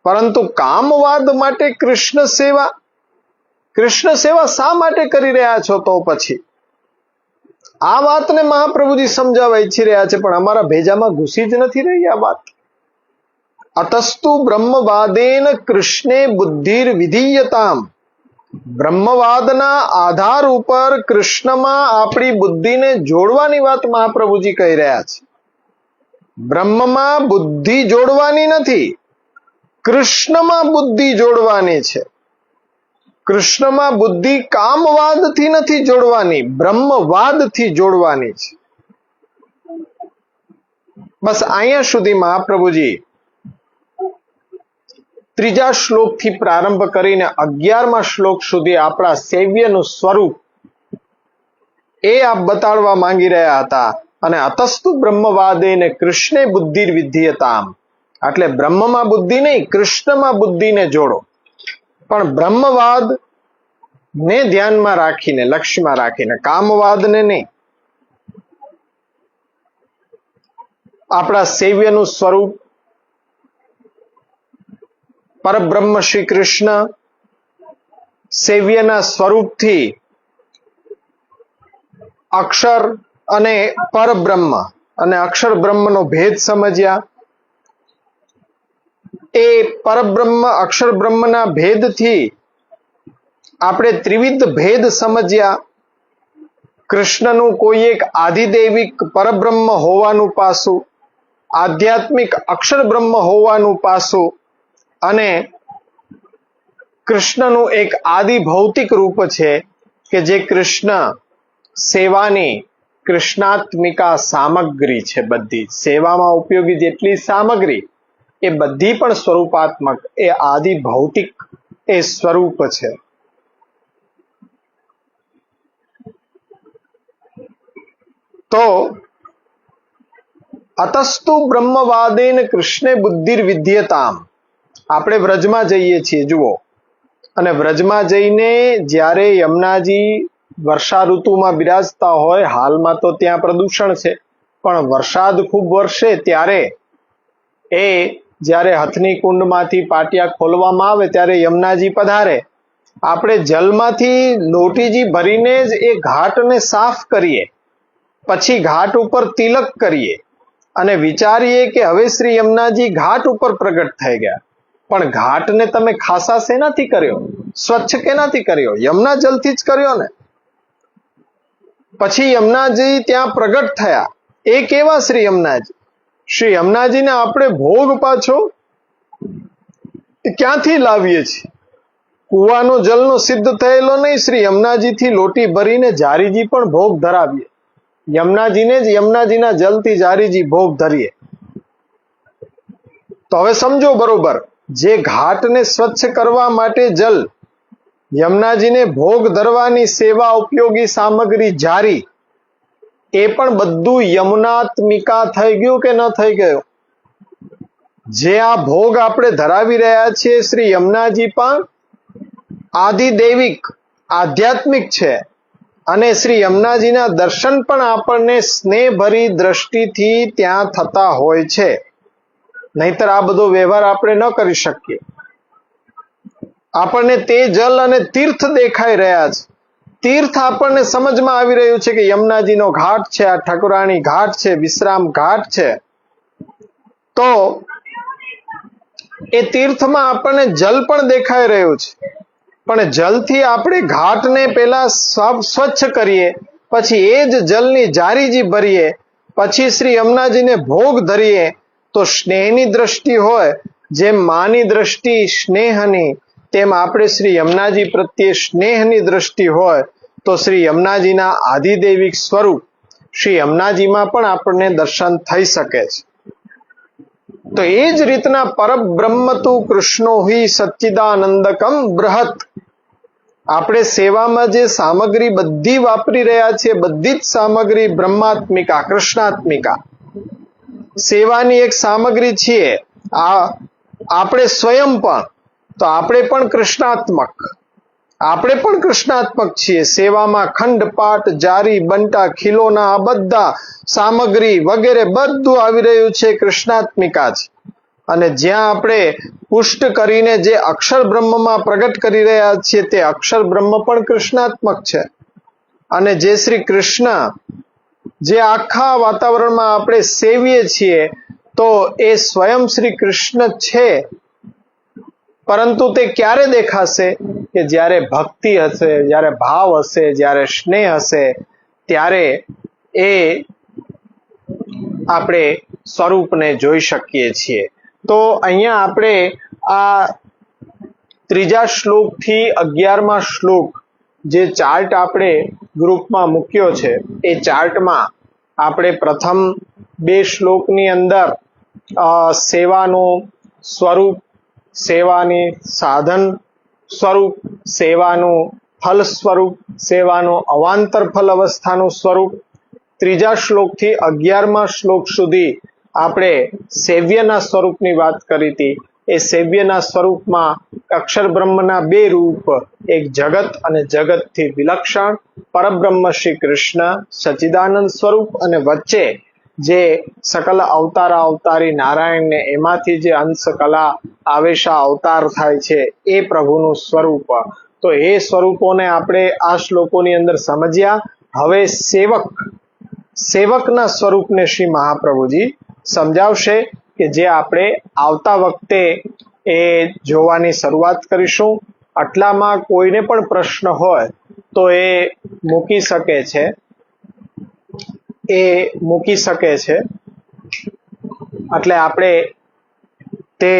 પરંતુ કામવાદ માટે કૃષ્ણ સેવા શા માટે કરી રહ્યા છો? તો પછી આ વાતને મહાપ્રભુજી સમજાવવા ઈચ્છી રહ્યા છે, પણ અમારા ભેજામાં ઘૂસી જ નથી રહી આ વાત. અતસ્તુ બ્રહ્મવાદેન કૃષ્ણે બુદ્ધિર વિધીયતામ. બ્રહ્મવાદના આધાર ઉપર કૃષ્ણમાં આપણી બુદ્ધિને જોડવાની વાત મહાપ્રભુજી કહી રહ્યા છે. બ્રહ્મમાં બુદ્ધિ જોડવાની નથી, કૃષ્ણમાં બુદ્ધિ જોડવાની છે. કૃષ્ણમાં બુદ્ધિ કામવાદથી નથી જોડવાની, બ્રહ્મવાદથી જોડવાની છે. બસ અહીંયા સુધી મહાપ્રભુજી ત્રીજા શ્લોકથી પ્રારંભ કરીને 11મા શ્લોક સુધી આપણા સેવ્યનું સ્વરૂપ એ આપ બતાડવા માંગી રહ્યા હતા. અને અતસ્તુ બ્રહ્મવાદેને કૃષ્ણે બુદ્ધિર વિધ્યતામ, એટલે બ્રહ્મમાં બુદ્ધિ નહીં, કૃષ્ણમાં બુદ્ધિને જોડો. પણ બ્રહ્મવાદ ને ધ્યાનમાં રાખીને, લક્ષ્યમાં રાખીને, કામવાદને નહીં. આપણા સેવ્યનું સ્વરૂપ પરબ્રહ્મ શ્રી કૃષ્ણ, સેવ્યના સ્વરૂપથી અક્ષર અને પરબ્રહ્મ અને અક્ષર બ્રહ્મનો ભેદ સમજ્યા. એ પરબ્રહ્મ અક્ષર બ્રહ્મના ભેદથી આપણે ત્રિવિધ ભેદ સમજ્યા. કૃષ્ણનું કોઈ એક આધિદૈવિક પરબ્રહ્મ હોવાનું પાસું, આધ્યાત્મિક અક્ષર બ્રહ્મ હોવાનું પાસું, અને કૃષ્ણનું એક આદિ ભૌતિક રૂપ છે કે જે કૃષ્ણ સેવાની કૃષ્ણાત્મિકા સામગ્રી છે. બધી સેવામાં ઉપયોગી જેટલી સામગ્રી એ બધી પણ સ્વરૂપાત્મક, એ આદિ ભૌતિક એ સ્વરૂપ છે. તો અતસ્તુ બ્રહ્મવાદેન કૃષ્ણે બુદ્ધિર વિધ્યતામ. આપણે વ્રજમાં જઈએ છીએ, જુઓ, અને વ્રજમાં જઈને જ્યારે યમુનાજી વર્ષા ઋતુમાં બિરાજતા હોય, હાલમાં તો ત્યાં પ્રદૂષણ છે, પણ વરસાદ ખૂબ વરસે ત્યારે એ જ્યારે હથની કુંડમાંથી પાટિયા ખોલવામાં આવે ત્યારે યમુનાજી પધારે. આપણે જલમાંથી લોટીજી ભરીને જ એ ઘાટને સાફ કરીએ, પછી ઘાટ ઉપર તિલક કરીએ અને વિચારીએ કે હવે શ્રી યમુનાજી ઘાટ ઉપર પ્રગટ થઈ ગયા. પણ ઘાટને તમે ખાસા શેનાથી કર્યો? સ્વચ્છ કેનાથી કર્યો? યમુના જલથી જ કર્યો ને. પછી યમુનાજી ત્યાં પ્રગટ થયા. એ કેવા શ્રી યમુનાજી? શ્રી યમુનાજીને આપણે ભોગ પાછો ક્યાંથી લાવીએ છીએ? કુવાનો જલનો સિદ્ધ થયેલો નહીં. શ્રી યમુનાજીથી લોટી ભરીને જારીજી પણ ભોગ ધરાવીએ. યમુનાજીને જ યમુનાજીના જલથી જારીજી ભોગ ધરીએ. તો હવે સમજો બરોબર, જે ઘાટને સ્વચ્છ કરવા માટે જલ, યમુનાજીને ભોગ ધરવાની સેવા ઉપયોગી સામગ્રી જારી, એ પણ બધું યમુનાત્મિકા થઈ ગયું કે ન થઈ ગયું? જે આ ભોગ આપણે ધરાવી રહ્યા છીએ, શ્રી યમુનાજી પણ આદિદૈવિક આધ્યાત્મિક છે. અને શ્રી યમુનાજીના દર્શન પણ આપણને સ્નેહભરી દ્રષ્ટિથી ત્યાં થતા હોય છે. નહીતર આ બધો વ્યવહાર આપણે ન કરી શકીએ. આપણને તે જલ અને તીર્થ દેખાઈ રહ્યા છે. તીર્થ આપણને સમજમાં આવી રહ્યું છે કે યમુનાજીનો ઘાટ છે, આ ઠાકુરાણી ઘાટ છે, વિશ્રામ ઘાટ છે. તો એ તીર્થમાં આપણને જલ પણ દેખાઈ રહ્યું છે. પણ જલથી આપણે ઘાટને પહેલા સ્વચ્છ કરીએ, પછી એ જ જલની જારીજી ભરીએ, પછી શ્રી યમુનાજીને ભોગ ધરીએ, તો સ્નેહની દ્રષ્ટિ હોય, જેમ માની દ્રષ્ટિ સ્નેહની, તેમ આપણે શ્રી યમુનાજી પ્રત્યે સ્નેહની દ્રષ્ટિ હોય તો શ્રી યમુનાજીના આધિદૈવિક સ્વરૂપ શ્રી યમુનાજીમાં પણ આપણને દર્શન થઈ શકે છે. તો એ જ રીતના પરબ્રહ્મ તુ કૃષ્ણો હિ સચ્ચિદાનંદકમ બૃહત. આપણે સેવામાં જે સામગ્રી બધી વાપરી રહ્યા છીએ, બધી જ સામગ્રી બ્રહ્માત્મિકા, કૃષ્ણાત્મિકા સેવાની એક સામગ્રી છીએ. આપણે સ્વયં પણ, તો આપણે પણ કૃષ્ણાત્મક, આપણે પણ કૃષ્ણાત્મક છીએ. સેવામાં ખંડપાઠ, જારી, બંટા, ખીલોના, આ બધા સામગ્રી વગેરે બધું આવી રહ્યું છે, કૃષ્ણાત્મિકા છે. અને જ્યાં આપણે પુષ્ટ કરીને જે અક્ષર બ્રહ્મમાં પ્રગટ કરી રહ્યા છીએ, તે અક્ષર બ્રહ્મ પણ કૃષ્ણાત્મક છે. અને જે શ્રી કૃષ્ણ જે આખા વાતાવરણમાં આપણે સેવીએ છીએ, તો એ સ્વયં શ્રી કૃષ્ણ છે. પરંતુ તે ક્યારે દેખાશે? કે જ્યારે ભક્તિ હશે, જ્યારે ભાવ હશે, જ્યારે સ્નેહ હશે, ત્યારે એ આપણે સ્વરૂપને જોઈ શકીએ છીએ. તો અહીંયા આપણે આ ત્રીજા શ્લોકથી 11મા શ્લોક જે ચાર્ટ આપણે ગ્રુપમાં મૂક્યો છે, એ ચાર્ટમાં આપણે પ્રથમ 2 શ્લોકની અંદર સેવાનું સ્વરૂપ, સેવાની સાધન સ્વરૂપ, સેવાનું ફલ સ્વરૂપ, સેવાનું અવાંતર ફલ અવસ્થાનું સ્વરૂપ. ત્રીજા શ્લોકથી 11મા શ્લોક સુધી આપણે સેવ્યના સ્વરૂપની વાત કરી હતી. એ સેવ્યના સ્વરૂપમાં અક્ષર બ્રહ્મના બે રૂપ, એક જગત અને જગતથી વિલક્ષણ પરબ્રહ્મ શ્રી કૃષ્ણ સચ્ચિદાનંદ સ્વરૂપ, અને વચ્ચે જે સકલ અવતાર અવતારી નારાયણને એમાંથી જે અંશ કલા આવેશા અવતાર થાય છે એ પ્રભુનું સ્વરૂપ. તો એ સ્વરૂપોને આપણે આ શ્લોકોની અંદર સમજ્યા. હવે સેવકના સ્વરૂપને શ્રી મહાપ્રભુજી સમજાવશે કે જે આપણે આવતા વખતે એ જોવાની શરૂઆત કરીશું. આટલામાં કોઈને પણ પ્રશ્ન હોય તો એ મૂકી શકે છે. એટલે આપણે તે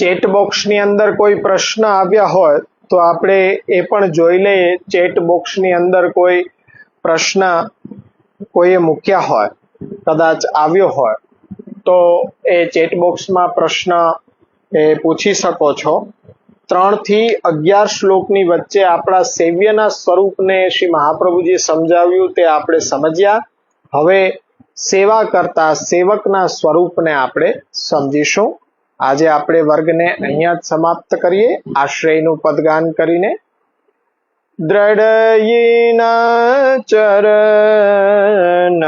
ચેટ બોક્સની અંદર કોઈ પ્રશ્ન આવ્યા હોય તો આપણે એ પણ જોઈ લઈએ. ચેટ બોક્સની અંદર કોઈ પ્રશ્ન કોઈએ મૂક્યા હોય, કદાચ આવ્યો હોય, તો એ ચેટ બોક્સમાં પ્રશ્ન એ પૂછી શકો છો. 3 થી 11 શ્લોકની વચ્ચે આપણા સેવ્યના સ્વરૂપને શ્રી મહાપ્રભુજીએ સમજાવ્યું તે આપણે સમજ્યા. હવે સેવા કરતા સેવકના સ્વરૂપને આપણે સમજીશું. આજે આપણે વર્ગને અહીંયા જ સમાપ્ત કરીએ આશ્રયનું પદગાન કરીને. દ્રઢયિના ચરણ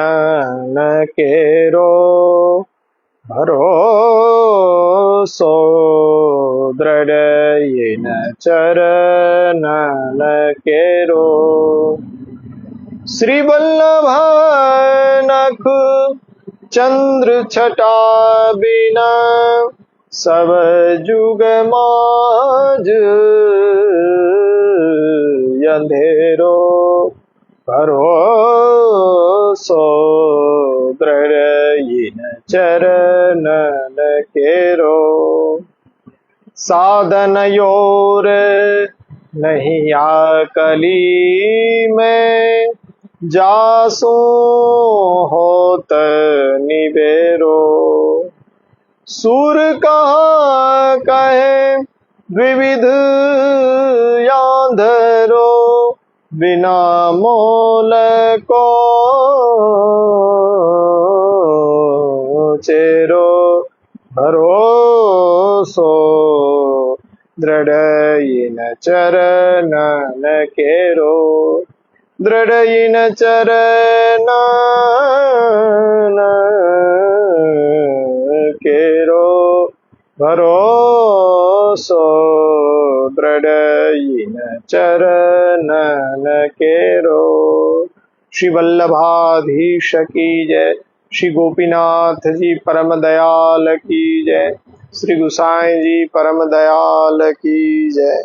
કેરો ભરોસો, દ્રઢયિના ચરણ કેરો. શ્રી વલ્લભ નખ ચંદ્ર છટા બિના સબ જુગ માજ અંધેરો. ભરોસો દ્રઢયિન ચરણ કેરો. સાધન યોર નહીં આકલી મેં જાસુ હોત નિબેરો. સુર કહા કહે વિવિધ યાંધરો, बिना मोल को चेरो. भरोसो दृढ़यिन चरण केरो. दृढ़यिन चरण केरो. भरोसो दृढ़यिन चरण केरो. श्री वल्लभाधीश की जय. श्री गोपीनाथ जी परम दयाल की जय. श्री गुसाई जी परम दयाल की जय.